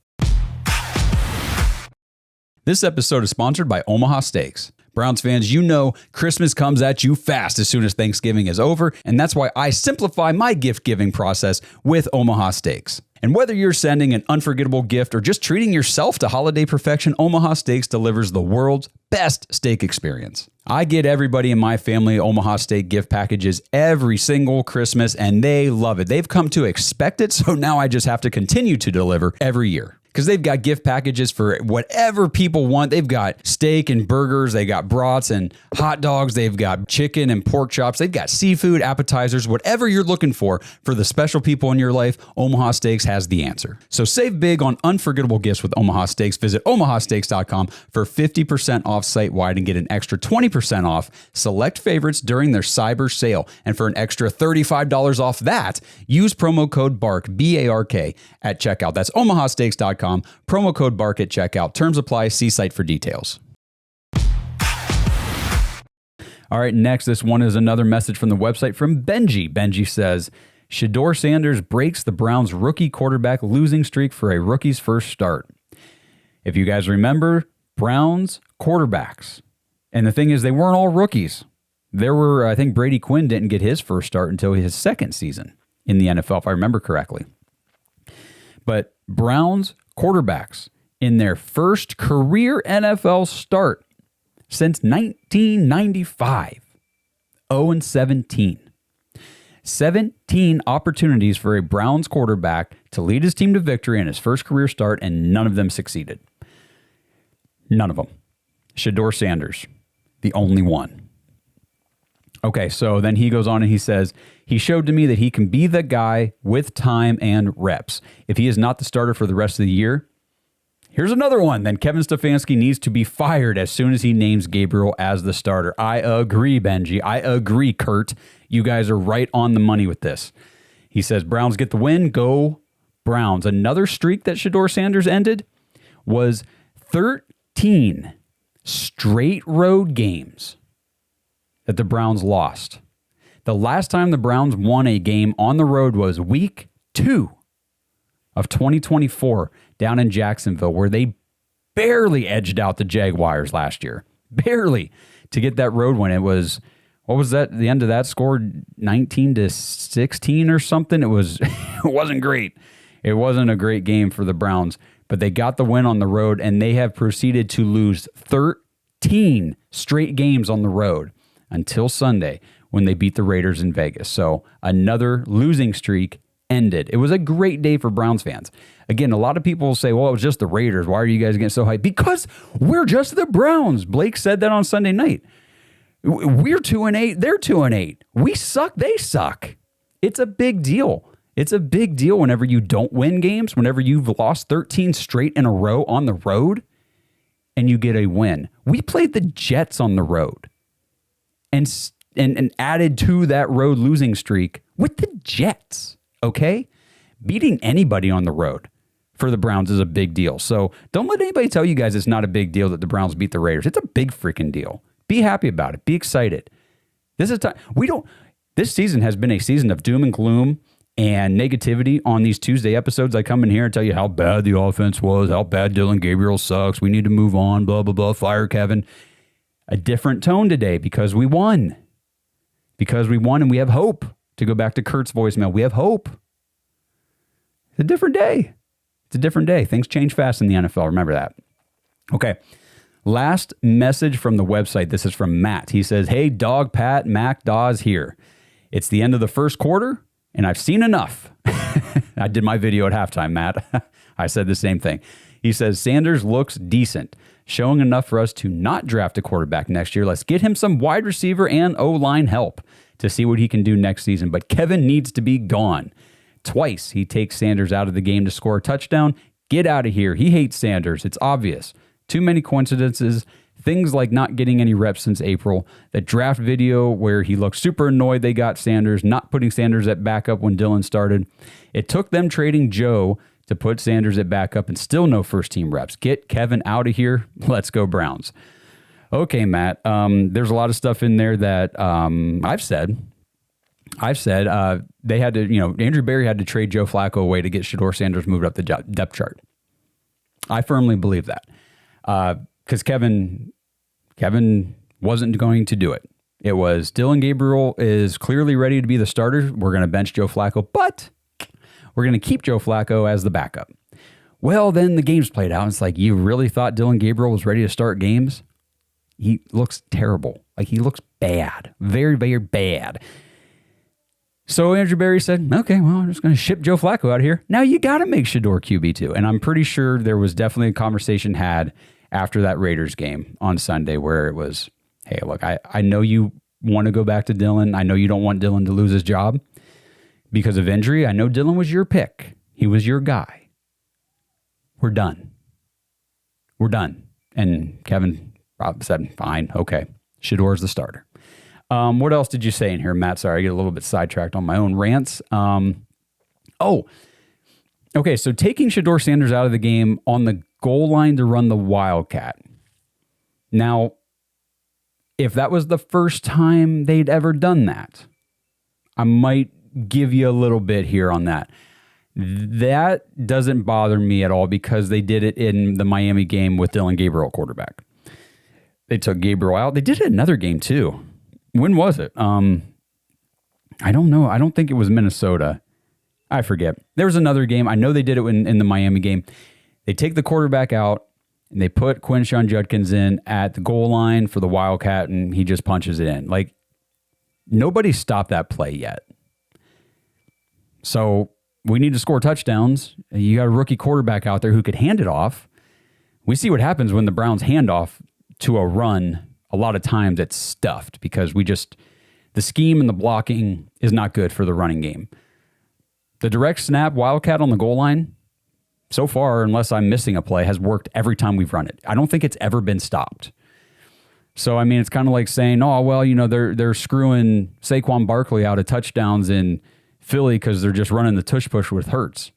B: This episode is sponsored by Omaha Steaks. Browns fans, you know Christmas comes at you fast as soon as Thanksgiving is over, and that's why I simplify my gift-giving process with Omaha Steaks. And whether you're sending an unforgettable gift or just treating yourself to holiday perfection, Omaha Steaks delivers the world's best steak experience. I get everybody in my family Omaha Steak gift packages every single Christmas, and they love it. They've come to expect it, so now I just have to continue to deliver every year. Because they've got gift packages for whatever people want. They've got steak and burgers. They got brats and hot dogs. They've got chicken and pork chops. They've got seafood, appetizers, whatever you're looking for the special people in your life, Omaha Steaks has the answer. So save big on unforgettable gifts with Omaha Steaks. Visit omahasteaks.com for 50% off site-wide and get an extra 20% off select favorites during their cyber sale. And for an extra $35 off that, use promo code BARK, B-A-R-K, at checkout. That's omahasteaks.com. Promo code BARK at checkout. Terms apply. See site for details. All right, next, this one is another message from the website from Benji. Benji says, Shedeur Sanders breaks the Browns' rookie quarterback losing streak for a rookie's first start. If you guys remember, Browns quarterbacks, and the thing is, they weren't all rookies. There were, I think Brady Quinn didn't get his first start until his second season in the NFL, if I remember correctly. But Browns quarterbacks in their first career NFL start since 1995, 0-17. 17 opportunities for a Browns quarterback to lead his team to victory in his first career start, and none of them succeeded. None of them. Shedeur Sanders, the only one. Okay, so then he goes on and he says, he showed to me that he can be the guy with time and reps. If he is not the starter for the rest of the year, here's another one. Then Kevin Stefanski needs to be fired as soon as he names Gabriel as the starter. I agree, Benji. I agree, Kurt. You guys are right on the money with this. He says, Browns get the win. Go Browns. Another streak that Shedeur Sanders ended was 13 straight road games that the Browns lost. The last time the Browns won a game on the road was week 2 of 2024 down in Jacksonville, where they barely edged out the Jaguars last year. barely to get that road win. It was, what was that? The end of that score, 19-16 or something. It wasn't great. It wasn't a great game for the Browns, but they got the win on the road, and they have proceeded to lose 13 straight games on the road until Sunday when they beat the Raiders in Vegas. So another losing streak ended. It was a great day for Browns fans. Again, a lot of people will say, well, it was just the Raiders. Why are you guys getting so hyped? Because we're just the Browns. Blake said that on Sunday night. We're 2-8. They're 2-8. We suck. They suck. It's a big deal. It's a big deal whenever you don't win games, whenever you've lost 13 straight in a row on the road and you get a win. We played the Jets on the road and added to that road losing streak with the Jets, okay? Beating anybody on the road for the Browns is a big deal. So don't let anybody tell you guys it's not a big deal that the Browns beat the Raiders. It's a big freaking deal. Be happy about it. Be excited. This is time. This season has been a season of doom and gloom and negativity on these Tuesday episodes. I come in here and tell you how bad the offense was, how bad Dillon Gabriel sucks. We need to move on, blah, blah, blah, fire Kevin. A different tone today because we won. Because we won and we have hope. To go back to Kurt's voicemail, we have hope. It's a different day. It's a different day. Things change fast in the NFL. Remember that. Okay. Last message from the website. This is from Matt. He says, hey, Dog, Pat, Mac, Dawes here. It's the end of the first quarter, and I've seen enough. I did my video at halftime, Matt. I said the same thing. He says, Sanders looks decent, showing enough for us to not draft a quarterback next year. Let's get him some wide receiver and O-line help to see what he can do next season. But Kevin needs to be gone. Twice he takes Sanders out of the game to score a touchdown. Get out of here. He hates Sanders. It's obvious. Too many coincidences. Things like not getting any reps since April. That draft video where he looked super annoyed they got Sanders, not putting Sanders at backup when Dillon started. It took them trading Joe to put Sanders at backup and still no first-team reps. Get Kevin out of here. Let's go Browns. Okay, Matt. There's a lot of stuff in there that I've said they had to, Andrew Berry had to trade Joe Flacco away to get Shedeur Sanders moved up the depth chart. I firmly believe that. Because Kevin wasn't going to do it. It was Dillon Gabriel is clearly ready to be the starter. We're going to bench Joe Flacco, but we're going to keep Joe Flacco as the backup. Well, then the games played out. It's like, you really thought Dillon Gabriel was ready to start games? He looks terrible. Like, he looks bad. Very, very bad. So Andrew Berry said, okay, well, I'm just going to ship Joe Flacco out of here. Now you got to make Shedeur QB2. And I'm pretty sure there was definitely a conversation had after that Raiders game on Sunday where it was, hey, look, I know you want to go back to Dillon. I know you don't want Dillon to lose his job because of injury. I know Dillon was your pick. He was your guy. We're done. We're done. And Kevin said, fine, okay. Shedeur's the starter. What else did you say in here, Matt? Sorry, I get a little bit sidetracked on my own rants. Okay, so taking Shedeur Sanders out of the game on the goal line to run the Wildcat. Now, if that was the first time they'd ever done that, I might give you a little bit here on that. That doesn't bother me at all because they did it in the Miami game with Dillon Gabriel quarterback. They took Gabriel out. They did it in another game too. When was it? I don't know. I don't think it was Minnesota. I forget. There was another game. I know they did it in the Miami game. They take the quarterback out and they put Quinshon Judkins in at the goal line for the Wildcat and he just punches it in. Like, nobody stopped that play yet. So we need to score touchdowns. You got a rookie quarterback out there who could hand it off. We see what happens when the Browns hand off to a run. A lot of times it's stuffed because the scheme and the blocking is not good for the running game. The direct snap Wildcat on the goal line, so far, unless I'm missing a play, has worked every time we've run it. I don't think it's ever been stopped. So, I mean, it's kind of like saying, oh, well, they're screwing Saquon Barkley out of touchdowns in Philly because they're just running the tush push with Hurts.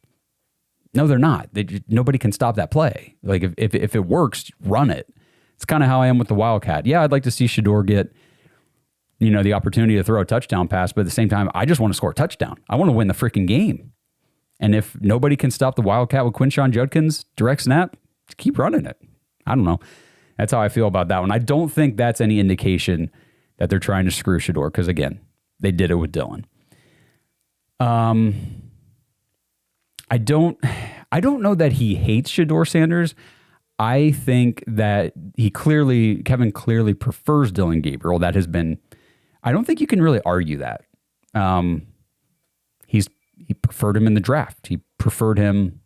B: No, they're not. Nobody can stop that play. Like, if it works, run it. It's kind of how I am with the Wildcat. Yeah, I'd like to see Shedeur get, the opportunity to throw a touchdown pass, but at the same time, I just want to score a touchdown. I want to win the freaking game. And if nobody can stop the Wildcat with Quinshon Judkins, direct snap, just keep running it. I don't know. That's how I feel about that one. I don't think that's any indication that they're trying to screw Shedeur, because again, they did it with Dillon. I don't know that he hates Shedeur Sanders. I think that Kevin clearly prefers Dillon Gabriel. That has been, I don't think you can really argue that. He preferred him in the draft. He preferred him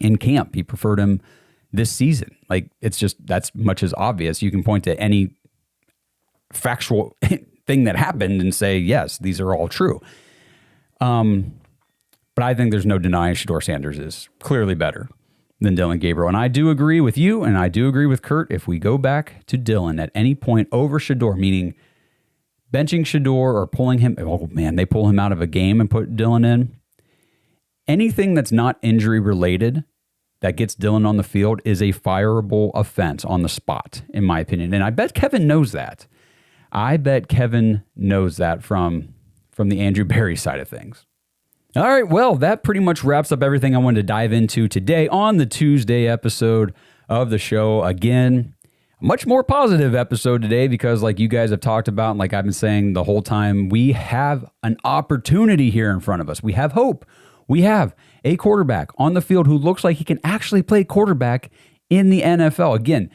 B: in camp. He preferred him this season. Like, it's just, that's much as obvious. You can point to any factual thing that happened and say, yes, these are all true. But I think there's no denying Shedeur Sanders is clearly better than Dillon Gabriel. And I do agree with you, and I do agree with Kurt. If we go back to Dillon at any point over Shedeur, meaning benching Shedeur or pulling him, oh man, they pull him out of a game and put Dillon in. Anything that's not injury related that gets Dillon on the field is a fireable offense on the spot, in my opinion. And I bet Kevin knows that. I bet Kevin knows that from the Andrew Berry side of things. All right, well, that pretty much wraps up everything I wanted to dive into today on the Tuesday episode of the show. Again, a much more positive episode today because, like you guys have talked about, and like I've been saying the whole time, we have an opportunity here in front of us. We have hope. We have a quarterback on the field who looks like he can actually play quarterback in the NFL. Again,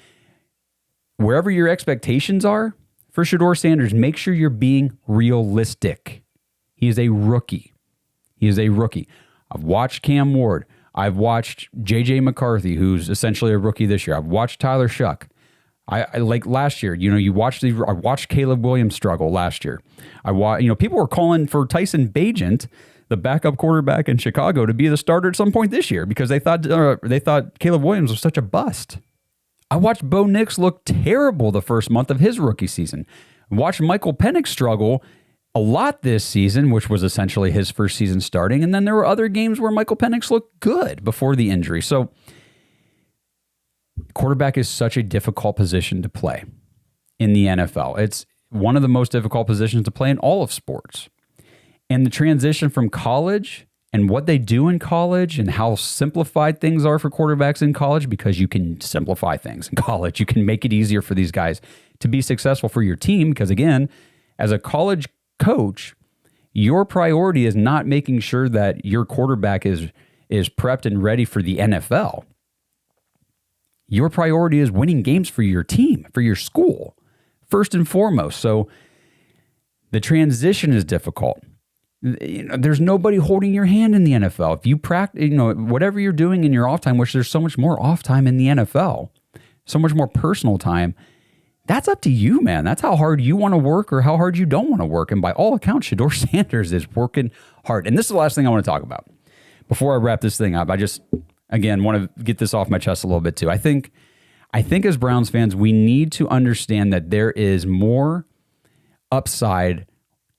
B: wherever your expectations are for Shedeur Sanders, make sure you're being realistic. He is a rookie. He is a rookie. I've watched Cam Ward. I've watched J.J. McCarthy, who's essentially a rookie this year. I've watched Tyler Shuck. I like last year, I watched Caleb Williams struggle last year. People were calling for Tyson Bagent, the backup quarterback in Chicago, to be the starter at some point this year because they thought Caleb Williams was such a bust. I watched Bo Nix look terrible the first month of his rookie season. I watched Michael Penix struggle a lot this season, which was essentially his first season starting. And then there were other games where Michael Penix looked good before the injury. So quarterback is such a difficult position to play in the NFL. It's one of the most difficult positions to play in all of sports. And the transition from college and what they do in college and how simplified things are for quarterbacks in college, because you can simplify things in college. You can make it easier for these guys to be successful for your team. Because again, as a college coach, your priority is not making sure that your quarterback is prepped and ready for the NFL. Your priority is winning games for your team, for your school, first and foremost. So the transition is difficult. There's nobody holding your hand in the NFL. If you practice, whatever you're doing in your off time, which there's so much more off time in the NFL, so much more personal time, that's up to you, man. That's how hard you want to work or how hard you don't want to work. And by all accounts, Shedeur Sanders is working hard. And this is the last thing I want to talk about. Before I wrap this thing up, I just, again, want to get this off my chest a little bit too. I think as Browns fans, we need to understand that there is more upside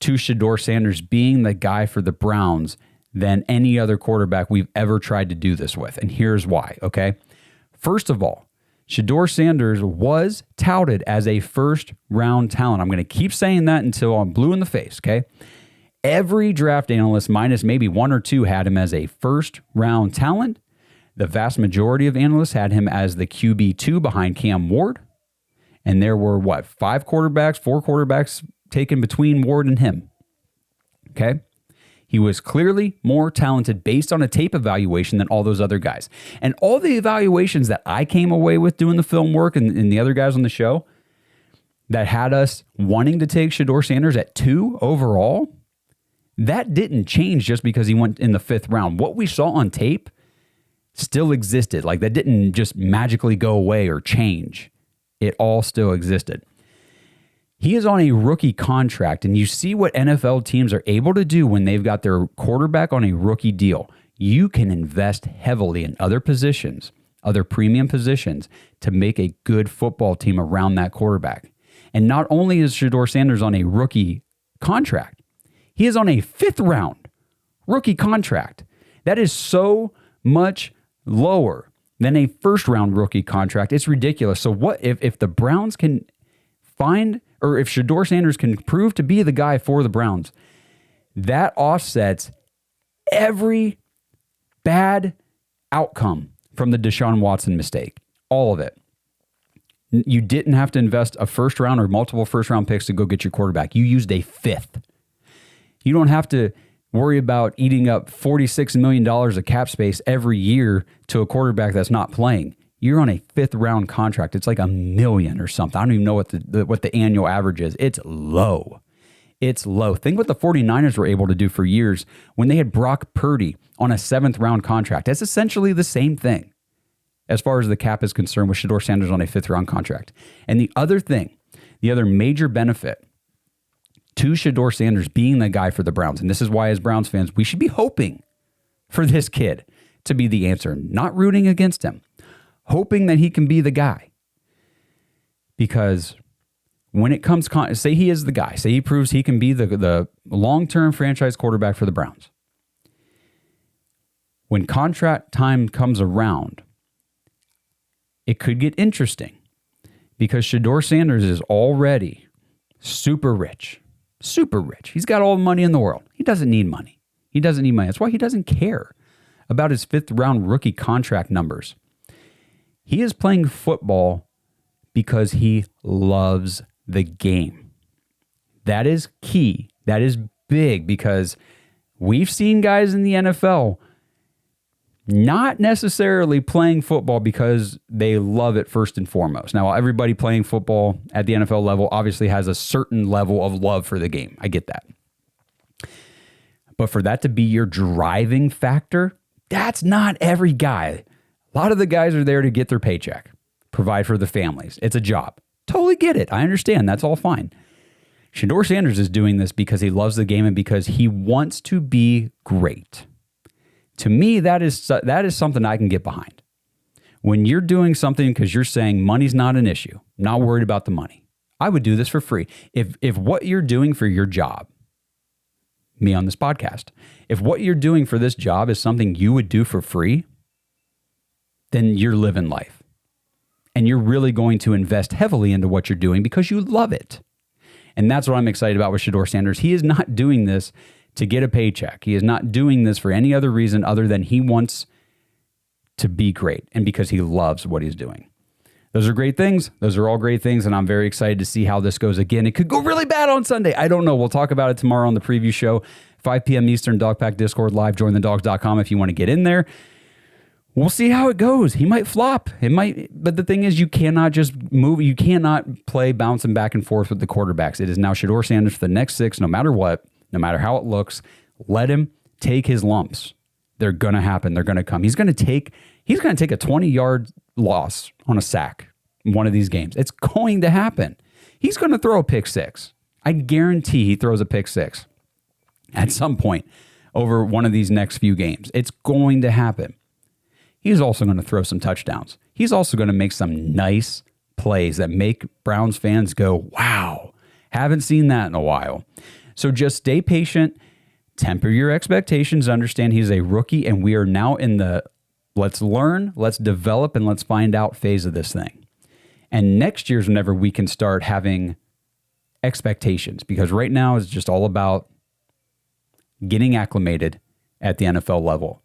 B: to Shedeur Sanders being the guy for the Browns than any other quarterback we've ever tried to do this with. And here's why, okay? First of all, Shedeur Sanders was touted as a first-round talent. I'm going to keep saying that until I'm blue in the face, okay? Every draft analyst, minus maybe one or two, had him as a first-round talent. The vast majority of analysts had him as the QB2 behind Cam Ward. And there were, 4 quarterbacks taken between Ward and him. Okay? He was clearly more talented based on a tape evaluation than all those other guys. And all the evaluations that I came away with doing the film work and the other guys on the show that had us wanting to take Shedeur Sanders at 2 overall, that didn't change just because he went in the 5th round. What we saw on tape still existed. Like, that didn't just magically go away or change. It all still existed. He is on a rookie contract, and you see what NFL teams are able to do when they've got their quarterback on a rookie deal. You can invest heavily in other positions, other premium positions, to make a good football team around that quarterback. And not only is Shedeur Sanders on a rookie contract, he is on a 5th round rookie contract. That is so much lower than a first-round rookie contract. It's ridiculous. So what if the Browns can find, or if Shedeur Sanders can prove to be the guy for the Browns, that offsets every bad outcome from the Deshaun Watson mistake. All of it. You didn't have to invest a first round or multiple first round picks to go get your quarterback. You used a fifth. You don't have to worry about eating up $46 million of cap space every year to a quarterback that's not playing. You're on a fifth round contract. It's like $1 million or something. I don't even know what the annual average is. It's low. It's low. Think what the 49ers were able to do for years when they had Brock Purdy on a 7th round contract. That's essentially the same thing as far as the cap is concerned with Shedeur Sanders on a 5th round contract. And the other thing, the other major benefit to Shedeur Sanders being the guy for the Browns, and this is why as Browns fans, we should be hoping for this kid to be the answer, not rooting against him, hoping that he can be the guy. Because when it comes, say he is the guy, say he proves he can be the long-term franchise quarterback for the Browns. When contract time comes around, it could get interesting because Shedeur Sanders is already super rich. Super rich. He's got all the money in the world. He doesn't need money. He doesn't need money. That's why he doesn't care about his 5th round rookie contract numbers. He is playing football because he loves the game. That is key. That is big because we've seen guys in the NFL not necessarily playing football because they love it first and foremost. Now, everybody playing football at the NFL level obviously has a certain level of love for the game. I get that. But for that to be your driving factor, that's not every guy. A lot of the guys are there to get their paycheck, provide for the families. It's a job. Totally get it. I understand. That's all fine. Shedeur Sanders is doing this because he loves the game and because he wants to be great. To me, that is something I can get behind. When you're doing something because you're saying money's not an issue, not worried about the money, I would do this for free. If what you're doing for your job, me on this podcast, if what you're doing for this job is something you would do for free, then you're living life. And you're really going to invest heavily into what you're doing because you love it. And that's what I'm excited about with Shedeur Sanders. He is not doing this to get a paycheck. He is not doing this for any other reason other than he wants to be great and because he loves what he's doing. Those are great things. Those are all great things, and I'm very excited to see how this goes. Again, it could go really bad on Sunday. I don't know. We'll talk about it tomorrow on the preview show, 5 p.m. Eastern, Dog Pack Discord live. Join thedawgs.com if you want to get in there. We'll see how it goes. He might flop. It might, but the thing is, you cannot just move. You cannot play bouncing back and forth with the quarterbacks. It is now Shedeur Sanders for the next 6, no matter what, no matter how it looks. Let him take his lumps. They're gonna happen. They're gonna come. He's gonna take a 20-yard loss on a sack in one of these games. It's going to happen. He's gonna throw a pick 6. I guarantee he throws a pick 6 at some point over one of these next few games. It's going to happen. He's also going to throw some touchdowns. He's also going to make some nice plays that make Browns fans go, wow, haven't seen that in a while. So just stay patient, temper your expectations, understand he's a rookie, and we are now in the let's learn, let's develop, and let's find out phase of this thing. And next year's whenever we can start having expectations, because right now it's just all about getting acclimated at the NFL level.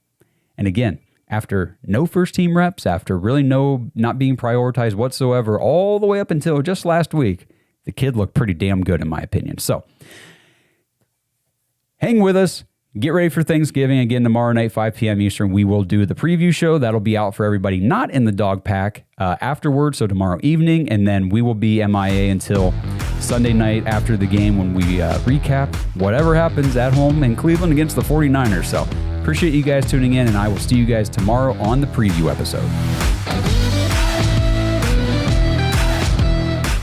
B: And again, after no first-team reps, after really not being prioritized whatsoever, all the way up until just last week, the kid looked pretty damn good in my opinion. So hang with us. Get ready for Thanksgiving. Again, tomorrow night, 5 p.m. Eastern, we will do the preview show. That'll be out for everybody not in the dog pack afterwards, so tomorrow evening, and then we will be MIA until Sunday night after the game when we recap whatever happens at home in Cleveland against the 49ers. So appreciate you guys tuning in, and I will see you guys tomorrow on the preview episode.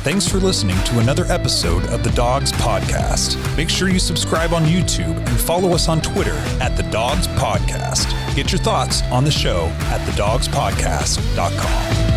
A: Thanks for listening to another episode of the Dawgs Podcast. Make sure you subscribe on YouTube and follow us on Twitter at the Dawgs Podcast. Get your thoughts on the show at thedawgspodcast.com.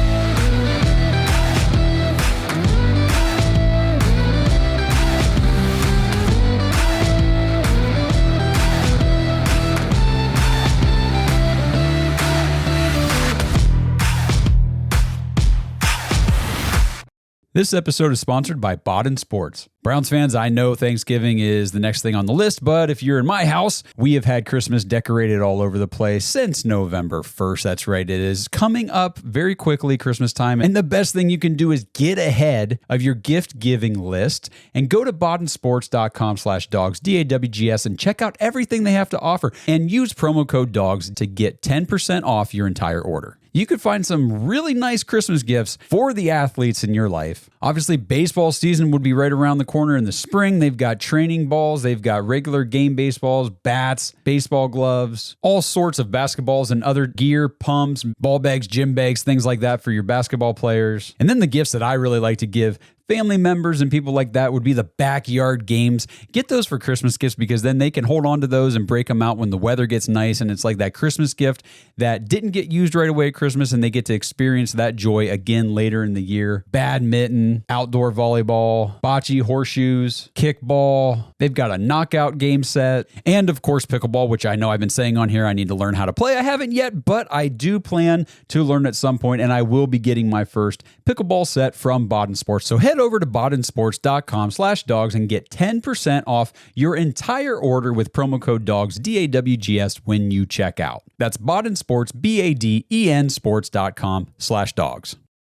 B: This episode is sponsored by Boden Sports. Browns fans, I know Thanksgiving is the next thing on the list, but if you're in my house, we have had Christmas decorated all over the place since November 1st. That's right. It is coming up very quickly, Christmas time. And the best thing you can do is get ahead of your gift giving list and go to bodensports.com/dogs, DAWGS, and check out everything they have to offer and use promo code DAWGS to get 10% off your entire order. You could find some really nice Christmas gifts for the athletes in your life. Obviously, baseball season would be right around the corner in the spring. They've got training balls, they've got regular game baseballs, bats, baseball gloves, all sorts of basketballs and other gear, pumps, ball bags, gym bags, things like that for your basketball players. And then the gifts that I really like to give family members and people like that would be the backyard games. Get those for Christmas gifts because then they can hold on to those and break them out when the weather gets nice. And it's like that Christmas gift that didn't get used right away at Christmas, and they get to experience that joy again later in the year. Badminton, outdoor volleyball, bocce, horseshoes, kickball. They've got a knockout game set. And of course, pickleball, which I know I've been saying on here I need to learn how to play. I haven't yet, but I do plan to learn at some point, and I will be getting my first pickleball set from Boden Sports. So head over to bodensports.com/dogs and get 10% off your entire order with promo code DAWGS, DAWGS, when you check out. That's Boden Sports, BADEN sports.com/dogs.